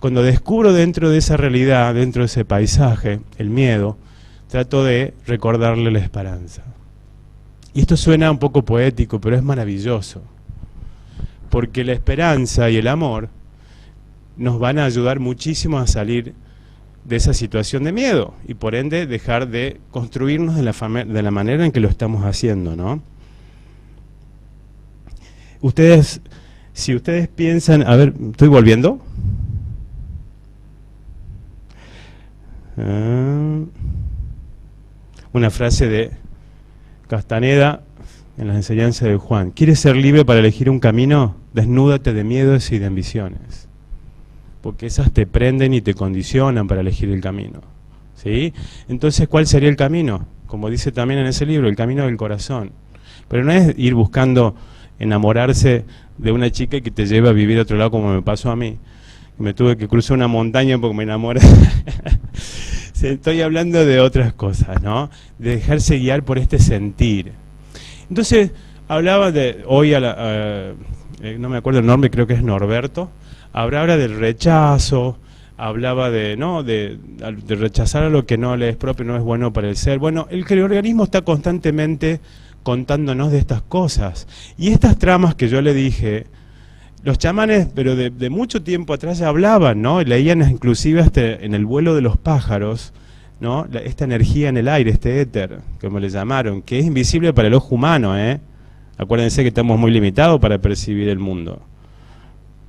cuando descubro dentro de esa realidad, dentro de ese paisaje, el miedo, trato de recordarle la esperanza. Y esto suena un poco poético, pero es maravilloso. Porque la esperanza y el amor nos van a ayudar muchísimo a salir de esa situación de miedo y por ende dejar de construirnos de la manera en que lo estamos haciendo, ¿no? Ustedes, si ustedes piensan, a ver, ¿estoy volviendo? Una frase de Castaneda en las enseñanzas de Juan: ¿quieres ser libre para elegir un camino? Desnúdate de miedos y de ambiciones, porque esas te prenden y te condicionan para elegir el camino, ¿sí? Entonces, ¿cuál sería el camino? Como dice también en ese libro, el camino del corazón. Pero no es ir buscando enamorarse de una chica que te lleve a vivir a otro lado, como me pasó a mí. Me tuve que cruzar una montaña porque me enamoré. Estoy hablando de otras cosas, ¿no? De dejarse guiar por este sentir. Entonces, hablaba de, hoy no me acuerdo el nombre, creo que es Norberto, hablaba del rechazo, hablaba de rechazar a lo que no le es propio, no es bueno para el ser. Bueno, el organismo está constantemente contándonos de estas cosas. Y estas tramas que yo le dije, los chamanes, pero de mucho tiempo atrás ya hablaban, ¿no? Leían inclusive hasta en el vuelo de los pájaros, ¿no? Esta energía en el aire, este éter, como le llamaron, que es invisible para el ojo humano, ¿eh? Acuérdense que estamos muy limitados para percibir el mundo.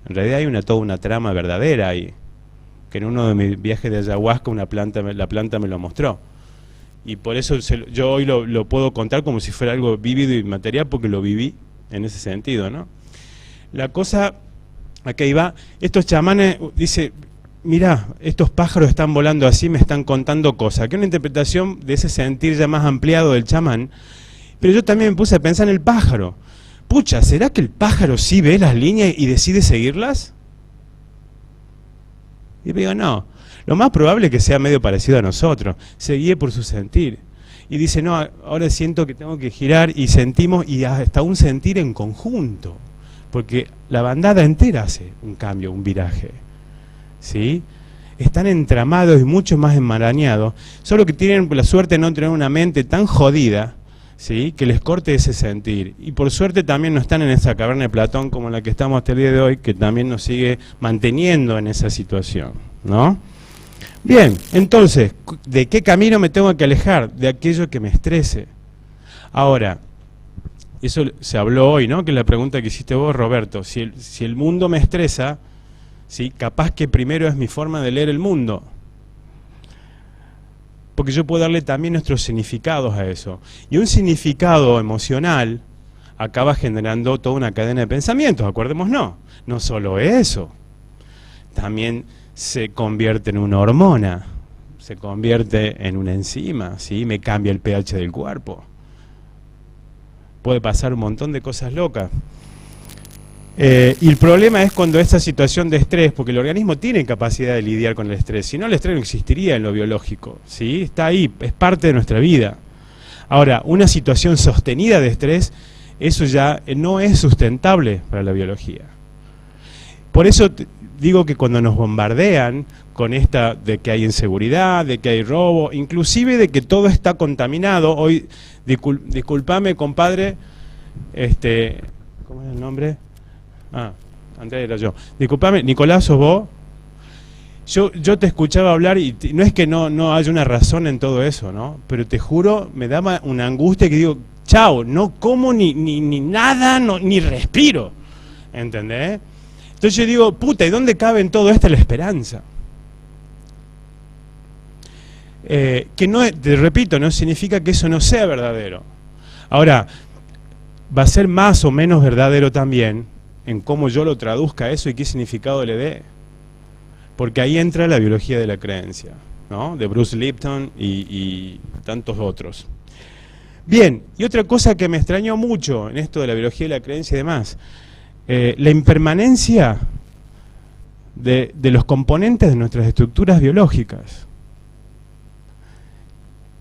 En realidad hay toda una trama verdadera ahí, que en uno de mis viajes de ayahuasca la planta me lo mostró. Y por eso yo hoy lo puedo contar como si fuera algo vívido y material, porque lo viví en ese sentido, ¿no? La cosa, acá iba, estos chamanes, dice, mirá, estos pájaros están volando así, me están contando cosas, que es una interpretación de ese sentir ya más ampliado del chamán. Pero yo también me puse a pensar en el pájaro. Pucha, ¿será que el pájaro sí ve las líneas y decide seguirlas? Y digo, no, lo más probable es que sea medio parecido a nosotros, se guíe por su sentir. Y dice, no, ahora siento que tengo que girar, y sentimos, y hasta un sentir en conjunto, porque la bandada entera hace un cambio, un viraje, ¿sí? Están entramados y mucho más enmarañados, solo que tienen la suerte de no tener una mente tan jodida, ¿sí?, que les corte ese sentir. Y por suerte también no están en esa caverna de Platón como la que estamos hasta el día de hoy, que también nos sigue manteniendo en esa situación, ¿no? Bien, entonces, ¿de qué camino me tengo que alejar? De aquello que me estrese. Ahora, eso se habló hoy, ¿no?, que es la pregunta que hiciste vos, Roberto. Si el mundo me estresa, ¿sí?, capaz que primero es mi forma de leer el mundo. Porque yo puedo darle también nuestros significados a eso. Y un significado emocional acaba generando toda una cadena de pensamientos, acordémonos. No solo eso, también se convierte en una hormona, se convierte en una enzima, ¿sí?, me cambia el pH del cuerpo. Puede pasar un montón de cosas locas. Y el problema es cuando esta situación de estrés, porque el organismo tiene capacidad de lidiar con el estrés, si no el estrés no existiría en lo biológico, ¿sí? Está ahí, es parte de nuestra vida. Ahora, una situación sostenida de estrés, eso ya no es sustentable para la biología. Por eso digo que cuando nos bombardean con esta de que hay inseguridad, de que hay robo, inclusive de que todo está contaminado, hoy, disculpame, compadre, ¿cómo es el nombre? Ah, Andrea era yo. Disculpame, Nicolás, ¿sos vos? Yo te escuchaba hablar y no es que no haya una razón en todo eso, ¿no? Pero te juro, me daba una angustia que digo, chao, no como ni nada, ni respiro. ¿Entendés? Entonces yo digo, puta, ¿y dónde cabe en todo esto la esperanza? Que no, te repito, no significa que eso no sea verdadero. Ahora, va a ser más o menos verdadero también en cómo yo lo traduzca eso y qué significado le dé. Porque ahí entra la biología de la creencia, ¿no?, de Bruce Lipton y tantos otros. Bien, y otra cosa que me extrañó mucho en esto de la biología de la creencia y demás, la impermanencia de los componentes de nuestras estructuras biológicas.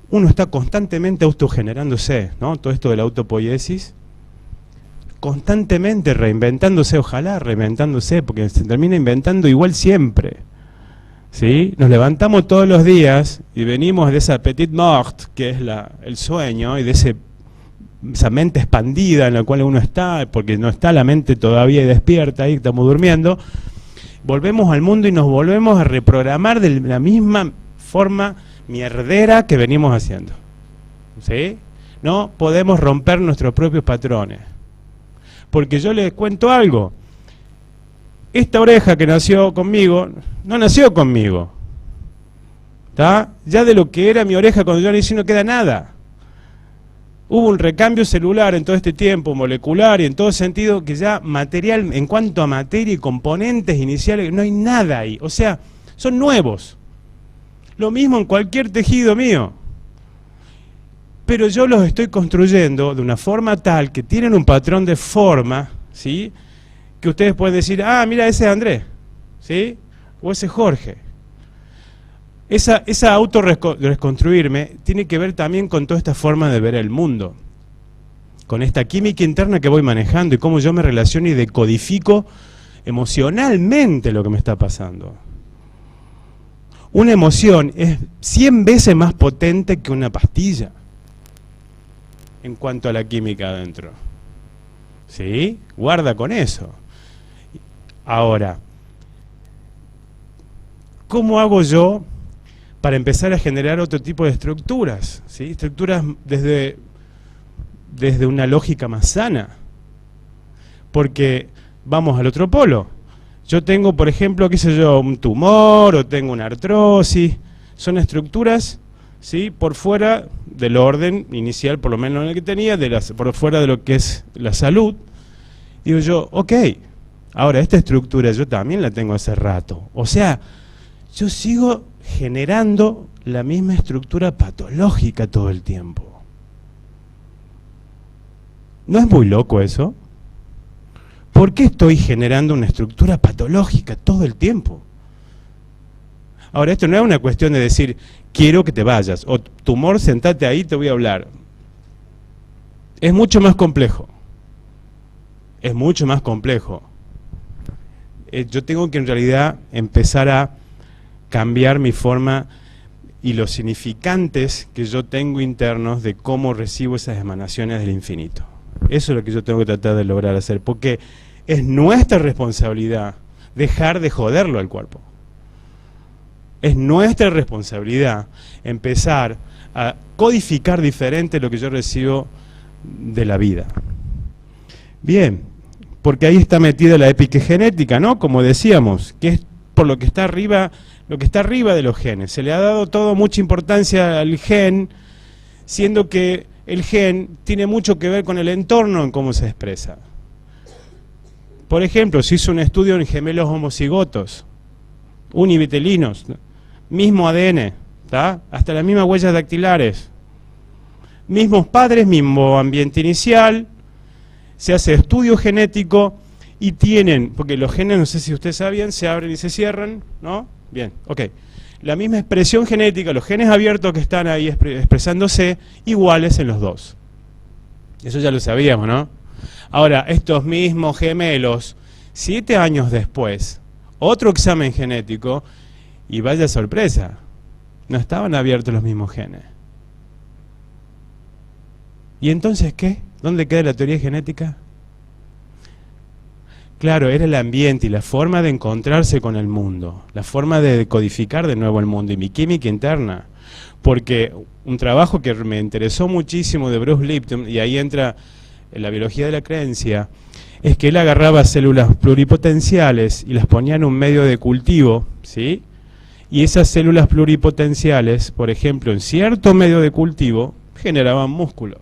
Uno está constantemente autogenerándose, ¿no?, todo esto de la autopoiesis, constantemente reinventándose, ojalá reinventándose, porque se termina inventando igual siempre, ¿sí? Nos levantamos todos los días y venimos de esa petite mort, que es el sueño, y de esa mente expandida en la cual uno está, porque no está la mente todavía despierta, ahí estamos durmiendo. Volvemos al mundo y nos volvemos a reprogramar de la misma forma mierdera que venimos haciendo, ¿sí? No podemos romper nuestros propios patrones. Porque yo les cuento algo. Esta oreja que nació conmigo, no nació conmigo. ¿Tá? Ya de lo que era mi oreja cuando yo nací no queda nada. Hubo un recambio celular en todo este tiempo, molecular y en todo sentido, que ya material, en cuanto a materia y componentes iniciales, no hay nada ahí. O sea, son nuevos. Lo mismo en cualquier tejido mío. Pero yo los estoy construyendo de una forma tal que tienen un patrón de forma, ¿sí? Que ustedes pueden decir, ah, mira, ese es Andrés, ¿sí? O ese es Jorge. Esa auto-reconstruirme tiene que ver también con toda esta forma de ver el mundo, con esta química interna que voy manejando y cómo yo me relaciono y decodifico emocionalmente lo que me está pasando. Una emoción es 100 veces más potente que una pastilla en cuanto a la química adentro. ¿Sí? Guarda con eso. Ahora, ¿cómo hago yo para empezar a generar otro tipo de estructuras? ¿Sí? Estructuras desde una lógica más sana. Porque vamos al otro polo. Yo tengo, por ejemplo, qué sé yo, un tumor o tengo una artrosis. Son estructuras, ¿sí? Por fuera del orden inicial, por lo menos en el que tenía, por fuera de lo que es la salud. Digo yo, ok, ahora esta estructura yo también la tengo hace rato. O sea, yo sigo generando la misma estructura patológica todo el tiempo. ¿No es muy loco eso? ¿Por qué estoy generando una estructura patológica todo el tiempo? Ahora, esto no es una cuestión de decir, quiero que te vayas, o tumor, sentate ahí, te voy a hablar. Es mucho más complejo. Es mucho más complejo. Yo tengo que en realidad empezar a cambiar mi forma y los significantes que yo tengo internos de cómo recibo esas emanaciones del infinito. Eso es lo que yo tengo que tratar de lograr hacer, porque es nuestra responsabilidad dejar de joderlo al cuerpo. Es nuestra responsabilidad empezar a codificar diferente lo que yo recibo de la vida. Bien, porque ahí está metida la epigenética, ¿no? Como decíamos, que es por lo que está arriba de los genes. Se le ha dado mucha importancia al gen, siendo que el gen tiene mucho que ver con el entorno en cómo se expresa. Por ejemplo, se hizo un estudio en gemelos homocigotos, univitelinos, mismo ADN, ¿tá? Hasta las mismas huellas dactilares, mismos padres, mismo ambiente inicial, se hace estudio genético y tienen, porque los genes, no sé si ustedes sabían, se abren y se cierran, ¿no? Bien, ok. La misma expresión genética, los genes abiertos que están ahí expresándose, iguales en los dos. Eso ya lo sabíamos, ¿no? Ahora, estos mismos gemelos, 7 años después, otro examen genético, y vaya sorpresa, no estaban abiertos los mismos genes. ¿Y entonces qué? ¿Dónde queda la teoría genética? Claro, era el ambiente y la forma de encontrarse con el mundo, la forma de decodificar de nuevo el mundo y mi química interna. Porque un trabajo que me interesó muchísimo de Bruce Lipton, y ahí entra en la biología de la creencia, es que él agarraba células pluripotenciales y las ponía en un medio de cultivo, ¿sí? Y esas células pluripotenciales, por ejemplo, en cierto medio de cultivo, generaban músculo.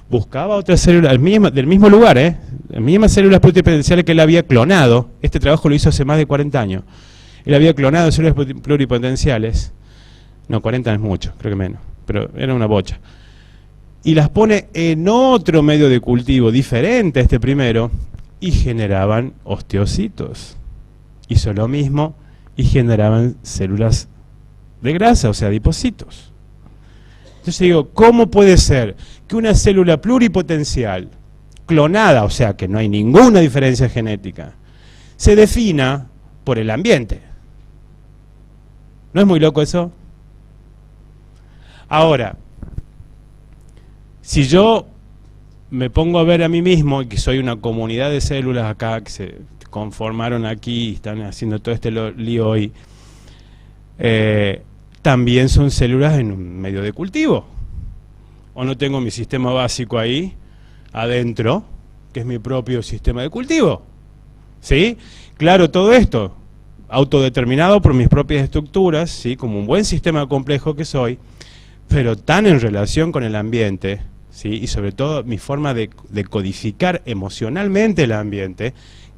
Buscaba otras células del mismo lugar, las mismas células pluripotenciales que él había clonado. Este trabajo lo hizo hace más de 40 años. Él había clonado células pluripotenciales. No, 40 es mucho, creo que menos, pero era una bocha. Y las pone en otro medio de cultivo diferente a este primero y generaban osteocitos. Hizo lo mismo y generaban células de grasa, o sea, adipocitos. Entonces digo, ¿cómo puede ser que una célula pluripotencial, clonada, o sea, que no hay ninguna diferencia genética, se defina por el ambiente? ¿No es muy loco eso? Ahora, si yo me pongo a ver a mí mismo, y que soy una comunidad de células acá, que se conformaron aquí y están haciendo todo este lío hoy, también son células en un medio de cultivo. O no tengo mi sistema básico ahí, adentro, que es mi propio sistema de cultivo. ¿Sí? Claro, todo esto, autodeterminado por mis propias estructuras, ¿sí? Como un buen sistema complejo que soy, pero tan en relación con el ambiente, ¿sí? Y sobre todo mi forma de codificar emocionalmente el ambiente,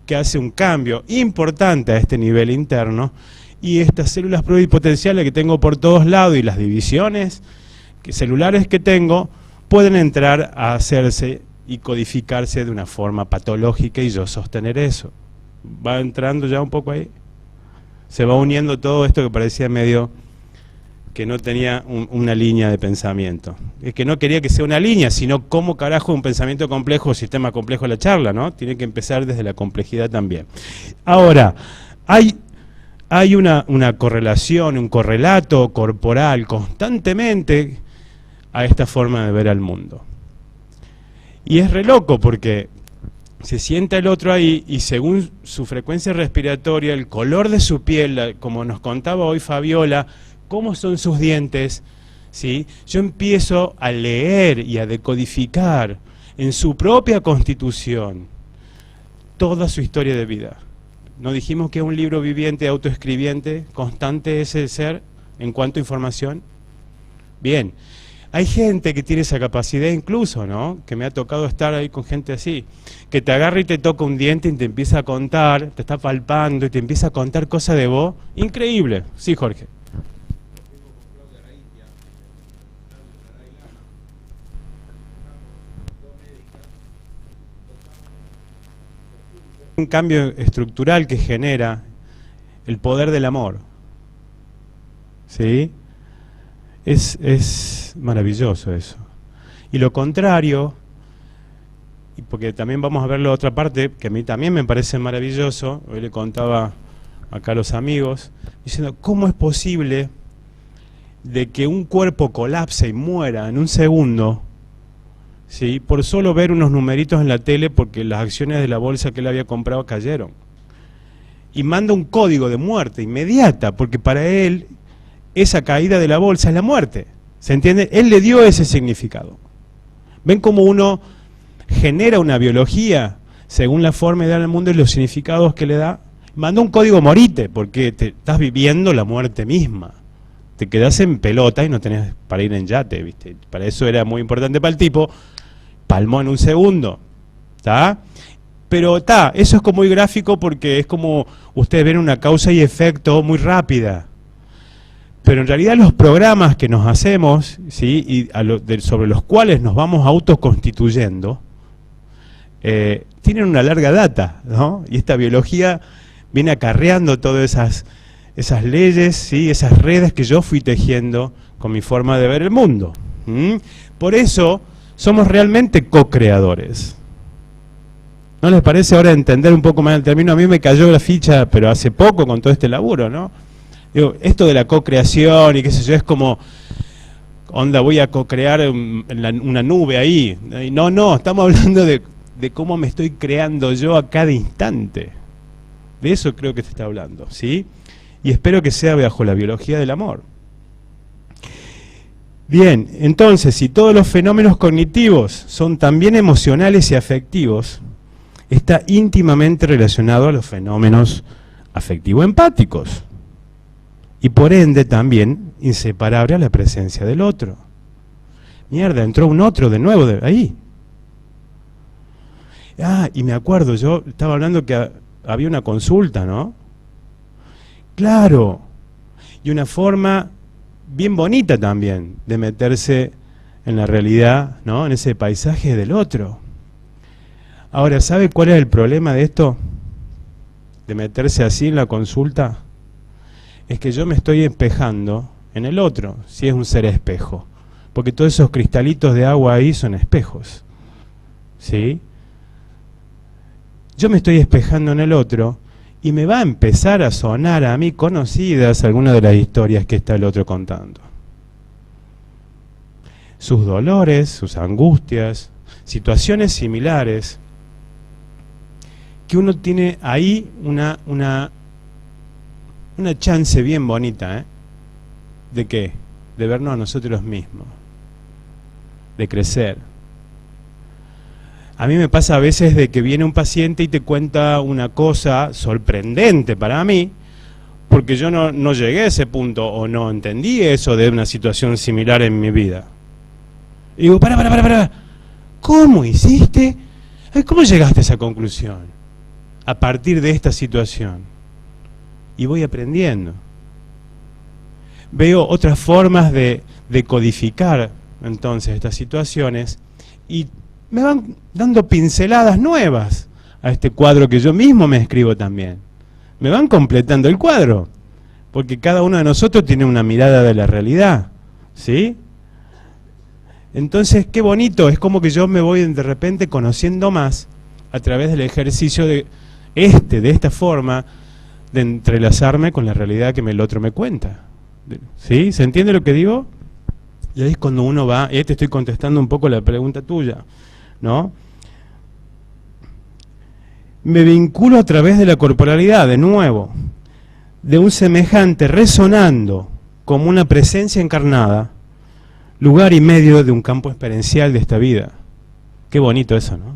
que hace un cambio importante a este nivel interno, y estas células pluripotenciales que tengo por todos lados y las divisiones celulares que tengo pueden entrar a hacerse y codificarse de una forma patológica y yo sostener eso. ¿Va entrando ya un poco ahí? Se va uniendo todo esto que parecía medio que no tenía una línea de pensamiento. Es que no quería que sea una línea, sino cómo carajo un pensamiento complejo o sistema complejo la charla, ¿no? Tiene que empezar desde la complejidad también. Ahora, hay una correlación, un correlato corporal constantemente a esta forma de ver al mundo. Y es re loco porque se sienta el otro ahí y según su frecuencia respiratoria, el color de su piel, como nos contaba hoy Fabiola, cómo son sus dientes, ¿sí? Yo empiezo a leer y a decodificar en su propia constitución toda su historia de vida. ¿No dijimos que es un libro viviente, autoescribiente, constante ese ser en cuanto a información? Bien, hay gente que tiene esa capacidad incluso, ¿no? Que me ha tocado estar ahí con gente así, que te agarra y te toca un diente y te empieza a contar, te está palpando y te empieza a contar cosas de vos. Increíble. Sí, Jorge. Un cambio estructural que genera el poder del amor. ¿Sí? Es maravilloso eso. Y lo contrario, y porque también vamos a ver la otra parte, que a mí también me parece maravilloso, hoy le contaba acá a los amigos, diciendo, ¿cómo es posible de que un cuerpo colapse y muera en un segundo, ¿sí? Por solo ver unos numeritos en la tele porque las acciones de la bolsa que él había comprado cayeron? Y manda un código de muerte inmediata, porque para él esa caída de la bolsa es la muerte. ¿Se entiende? Él le dio ese significado. ¿Ven cómo uno genera una biología según la forma ideal del mundo y los significados que le da? Manda un código morite, porque te estás viviendo la muerte misma. Te quedás en pelota y no tenés para ir en yate, ¿viste? Para eso era muy importante para el tipo. Palmó en un segundo. ¿Está? Pero está, eso es como muy gráfico porque es como ustedes ven una causa y efecto muy rápida. Pero en realidad los programas que nos hacemos, ¿sí? Y sobre los cuales nos vamos autoconstituyendo, tienen una larga data, ¿no? Y esta biología viene acarreando todas esas leyes, ¿sí? Esas redes que yo fui tejiendo con mi forma de ver el mundo. Por eso somos realmente co-creadores. ¿No les parece ahora entender un poco más el término? A mí me cayó la ficha, pero hace poco con todo este laburo, ¿no? Digo, esto de la co-creación y qué sé yo, es como, onda, voy a co-crear una nube ahí. No, estamos hablando de cómo me estoy creando yo a cada instante. De eso creo que se está hablando, ¿sí? Y espero que sea bajo la biología del amor. Bien, entonces, si todos los fenómenos cognitivos son también emocionales y afectivos, está íntimamente relacionado a los fenómenos afectivo-empáticos. Y por ende también inseparable a la presencia del otro. Mierda, entró un otro de nuevo de ahí. Ah, y me acuerdo, yo estaba hablando que había una consulta, ¿no? Claro, y una forma bien bonita también de meterse en la realidad, ¿no? En ese paisaje del otro. Ahora, ¿sabe cuál es el problema de esto? De meterse así en la consulta. Es que yo me estoy espejando en el otro, si es un ser espejo. Porque todos esos cristalitos de agua ahí son espejos. ¿Sí? Yo me estoy espejando en el otro y me va a empezar a sonar a mí conocidas algunas de las historias que está el otro contando. Sus dolores, sus angustias, situaciones similares, que uno tiene ahí una chance bien bonita, ¿de qué? De vernos a nosotros mismos, de crecer. A mí me pasa a veces de que viene un paciente y te cuenta una cosa sorprendente para mí, porque yo no llegué a ese punto o no entendí eso de una situación similar en mi vida. Y digo, para, ¿cómo hiciste? ¿Cómo llegaste a esa conclusión? A partir de esta situación. Y voy aprendiendo. Veo otras formas de codificar entonces estas situaciones y me van dando pinceladas nuevas a este cuadro que yo mismo me escribo también. Me van completando el cuadro, porque cada uno de nosotros tiene una mirada de la realidad, ¿sí? Entonces, qué bonito, es como que yo me voy de repente conociendo más a través del ejercicio de esta forma de entrelazarme con la realidad que el otro me cuenta. ¿Sí? ¿Se entiende lo que digo? Y ahí es cuando uno va, y te estoy contestando un poco la pregunta tuya, ¿no? Me vinculo a través de la corporalidad, de nuevo, de un semejante resonando como una presencia encarnada, lugar y medio de un campo experiencial de esta vida. Qué bonito eso, ¿no?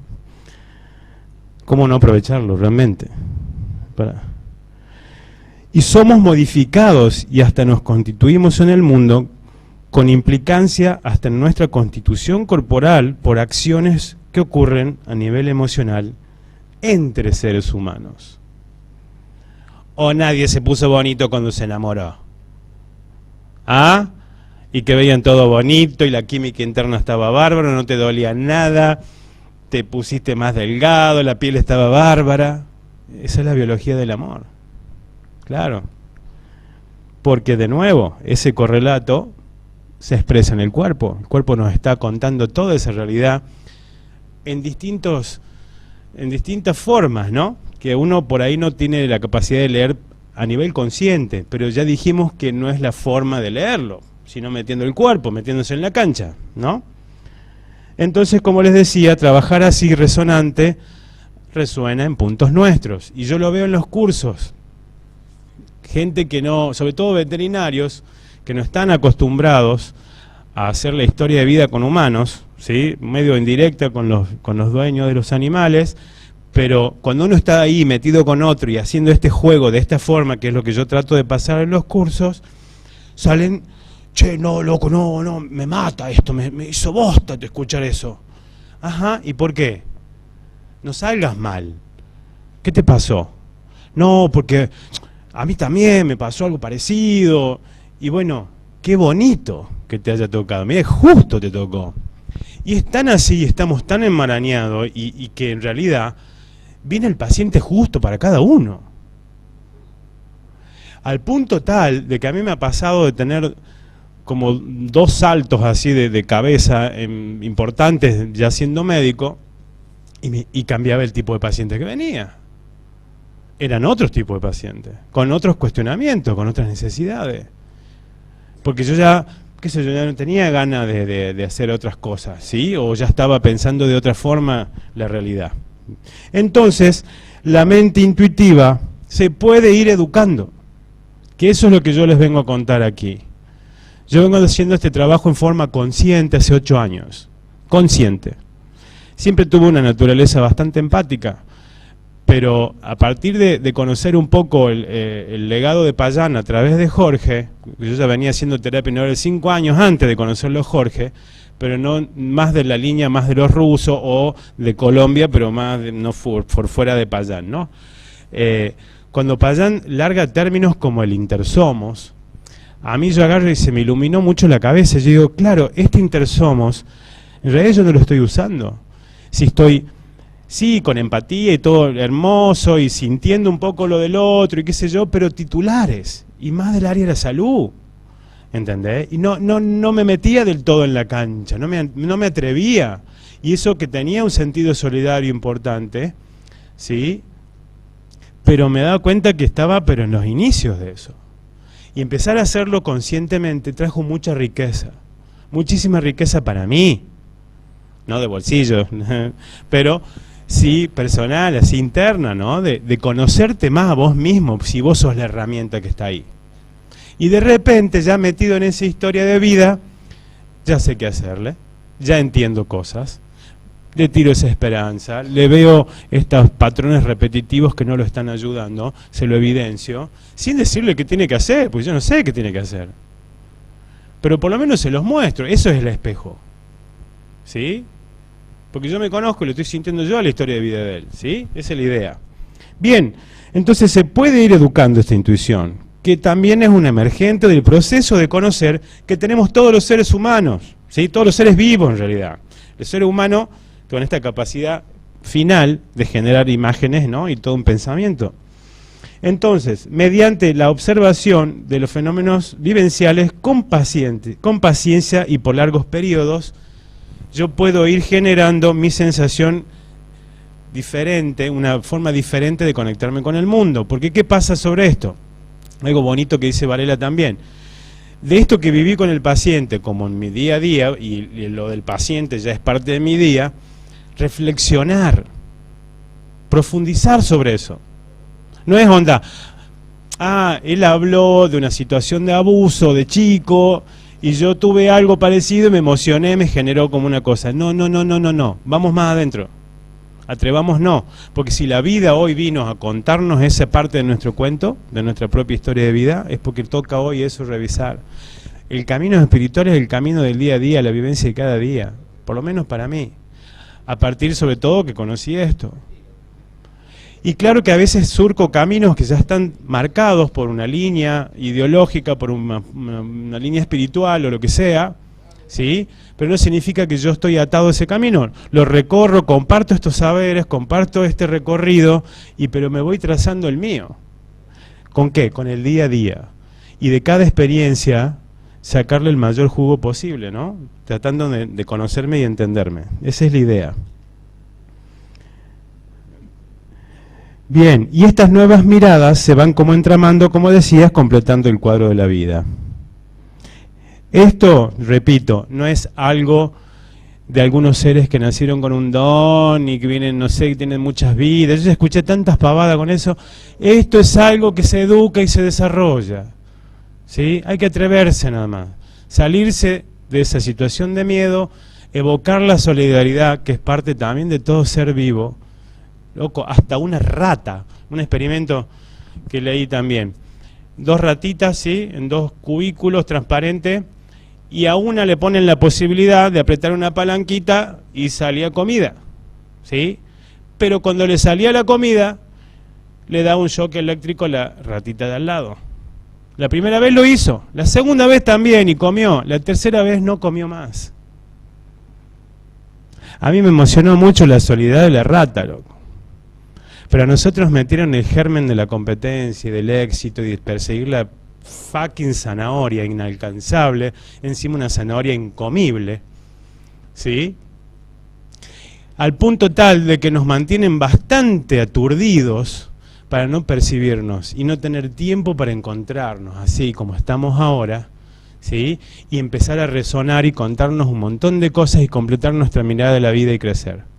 ¿Cómo no aprovecharlo realmente? Y somos modificados y hasta nos constituimos en el mundo con implicancia hasta en nuestra constitución corporal por acciones que ocurren a nivel emocional entre seres humanos. ¿O nadie se puso bonito cuando se enamoró? ¿Ah? Y que veían todo bonito y la química interna estaba bárbara, no te dolía nada, te pusiste más delgado, la piel estaba bárbara. Esa es la biología del amor. Claro. Porque de nuevo, ese correlato se expresa en el cuerpo. El cuerpo nos está contando toda esa realidad en distintas formas, ¿no? Que uno por ahí no tiene la capacidad de leer a nivel consciente, pero ya dijimos que no es la forma de leerlo, sino metiendo el cuerpo, metiéndose en la cancha, ¿no? Entonces, como les decía, trabajar así resonante resuena en puntos nuestros. Y yo lo veo en los cursos. Gente que no, sobre todo veterinarios, que no están acostumbrados a hacer la historia de vida con humanos, ¿sí? Medio indirecta con los dueños de los animales, pero cuando uno está ahí metido con otro y haciendo este juego de esta forma, que es lo que yo trato de pasar en los cursos, salen, che, no, loco, no, me mata esto, me hizo bosta de escuchar eso. Ajá, ¿y por qué? No salgas mal. ¿Qué te pasó? No, porque a mí también me pasó algo parecido. Y bueno, qué bonito que te haya tocado. Mira, justo te tocó. Y es tan así, estamos tan enmarañados y que en realidad viene el paciente justo para cada uno. Al punto tal de que a mí me ha pasado de tener como 2 saltos así de cabeza importantes ya siendo médico y cambiaba el tipo de paciente que venía. Eran otros tipos de pacientes, con otros cuestionamientos, con otras necesidades. Porque yo ya, qué sé yo, ya no tenía ganas de hacer otras cosas, ¿sí? O ya estaba pensando de otra forma la realidad. Entonces, la mente intuitiva se puede ir educando, que eso es lo que yo les vengo a contar aquí. Yo vengo haciendo este trabajo en forma consciente hace 8 años, consciente. Siempre tuve una naturaleza bastante empática, pero a partir de conocer un poco el legado de Payán a través de Jorge, yo ya venía haciendo terapia neurológica 5 años antes de conocerlo a Jorge, pero no más de la línea más de los rusos o de Colombia, pero más no por fuera de Payán, ¿no? Cuando Payán larga términos como el intersomos, a mí yo agarro y se me iluminó mucho la cabeza. Yo digo, claro, este intersomos, en realidad yo no lo estoy usando. Si estoy, sí, con empatía y todo hermoso y sintiendo un poco lo del otro y qué sé yo, pero titulares y más del área de la salud, ¿entendés? Y no me metía del todo en la cancha, no me atrevía. Y eso que tenía un sentido solidario importante, ¿sí? pero me daba cuenta que estaba pero en los inicios de eso. Y empezar a hacerlo conscientemente trajo mucha riqueza, muchísima riqueza para mí, no de bolsillo, pero sí personal, así interna, ¿no? De conocerte más a vos mismo, si vos sos la herramienta que está ahí. Y de repente, ya metido en esa historia de vida, ya sé qué hacerle, ya entiendo cosas, le tiro esa esperanza, le veo estos patrones repetitivos que no lo están ayudando, se lo evidencio, sin decirle qué tiene que hacer, porque yo no sé qué tiene que hacer. Pero por lo menos se los muestro, eso es el espejo. ¿Sí? Porque yo me conozco y lo estoy sintiendo yo a la historia de vida de él. ¿Sí? Esa es la idea. Bien, entonces se puede ir educando esta intuición, que también es un emergente del proceso de conocer que tenemos todos los seres humanos, ¿sí? Todos los seres vivos en realidad. El ser humano con esta capacidad final de generar imágenes, ¿no? Y todo un pensamiento. Entonces, mediante la observación de los fenómenos vivenciales con paciencia y por largos periodos, yo puedo ir generando mi sensación diferente, una forma diferente de conectarme con el mundo. Porque ¿qué pasa sobre esto? Algo bonito que dice Varela también. De esto que viví con el paciente, como en mi día a día, y lo del paciente ya es parte de mi día, reflexionar, profundizar sobre eso. No es onda, él habló de una situación de abuso de chico, y yo tuve algo parecido y me emocioné, me generó como una cosa. No, vamos más adentro. Atrevámonos, porque si la vida hoy vino a contarnos esa parte de nuestro cuento, de nuestra propia historia de vida, es porque toca hoy eso revisar. El camino espiritual es el camino del día a día, la vivencia de cada día, por lo menos para mí, a partir sobre todo que conocí esto. Y claro que a veces surco caminos que ya están marcados por una línea ideológica, por una línea espiritual o lo que sea, ¿sí? Pero no significa que yo estoy atado a ese camino. Lo recorro, comparto estos saberes, comparto este recorrido, pero me voy trazando el mío. ¿Con qué? Con el día a día. Y de cada experiencia sacarle el mayor jugo posible, ¿no? Tratando de conocerme y entenderme. Esa es la idea. Bien, y estas nuevas miradas se van como entramando, como decías, completando el cuadro de la vida. Esto, repito, no es algo de algunos seres que nacieron con un don y que vienen, no sé, que tienen muchas vidas. Yo ya escuché tantas pavadas con eso. Esto es algo que se educa y se desarrolla. ¿Sí? Hay que atreverse nada más. Salirse de esa situación de miedo, evocar la solidaridad, que es parte también de todo ser vivo. Loco, hasta una rata, un experimento que leí también. 2 ratitas, ¿sí? En 2 cubículos transparentes, y a una le ponen la posibilidad de apretar una palanquita y salía comida, ¿sí? Pero cuando le salía la comida, le da un shock eléctrico a la ratita de al lado. La primera vez lo hizo, la segunda vez también y comió, la tercera vez no comió más. A mí me emocionó mucho la solidaridad de la rata, loco. Pero a nosotros metieron el germen de la competencia y del éxito y de perseguir la fucking zanahoria inalcanzable, encima una zanahoria incomible, ¿sí? Al punto tal de que nos mantienen bastante aturdidos para no percibirnos y no tener tiempo para encontrarnos, así como estamos ahora, ¿sí? Y empezar a resonar y contarnos un montón de cosas y completar nuestra mirada de la vida y crecer.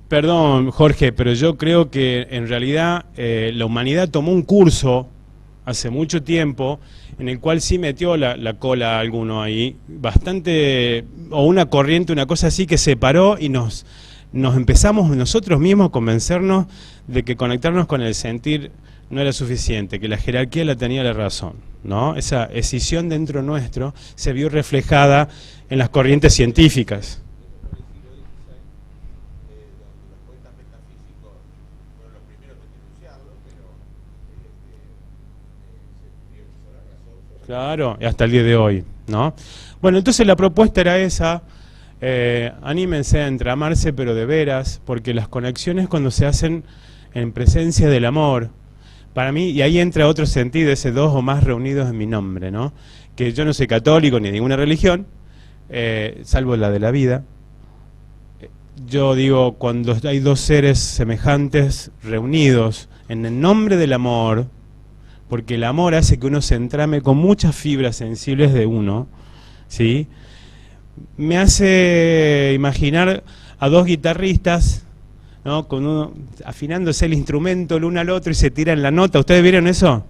Perdón, Jorge, pero yo creo que en realidad la humanidad tomó un curso hace mucho tiempo en el cual sí metió la cola a alguno ahí, bastante, o una corriente, una cosa así que separó y nos empezamos nosotros mismos a convencernos de que conectarnos con el sentir no era suficiente, que la jerarquía la tenía la razón, ¿no? Esa escisión dentro nuestro se vio reflejada en las corrientes científicas. Claro, hasta el día de hoy, ¿no? Bueno, entonces la propuesta era esa, anímense a entramarse, pero de veras, porque las conexiones cuando se hacen en presencia del amor, Para mí, y ahí entra otro sentido, ese dos o más reunidos en mi nombre, ¿no? Que yo no soy católico ni de ninguna religión, salvo la de la vida. Yo digo, cuando hay dos seres semejantes reunidos en el nombre del amor, porque el amor hace que uno se entrame con muchas fibras sensibles de uno, ¿sí? Me hace imaginar a dos guitarristas, ¿no? Con uno afinándose el instrumento el uno al otro y se tiran la nota. ¿Ustedes vieron eso?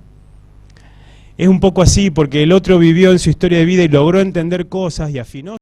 Es un poco así, porque el otro vivió en su historia de vida y logró entender cosas y afinó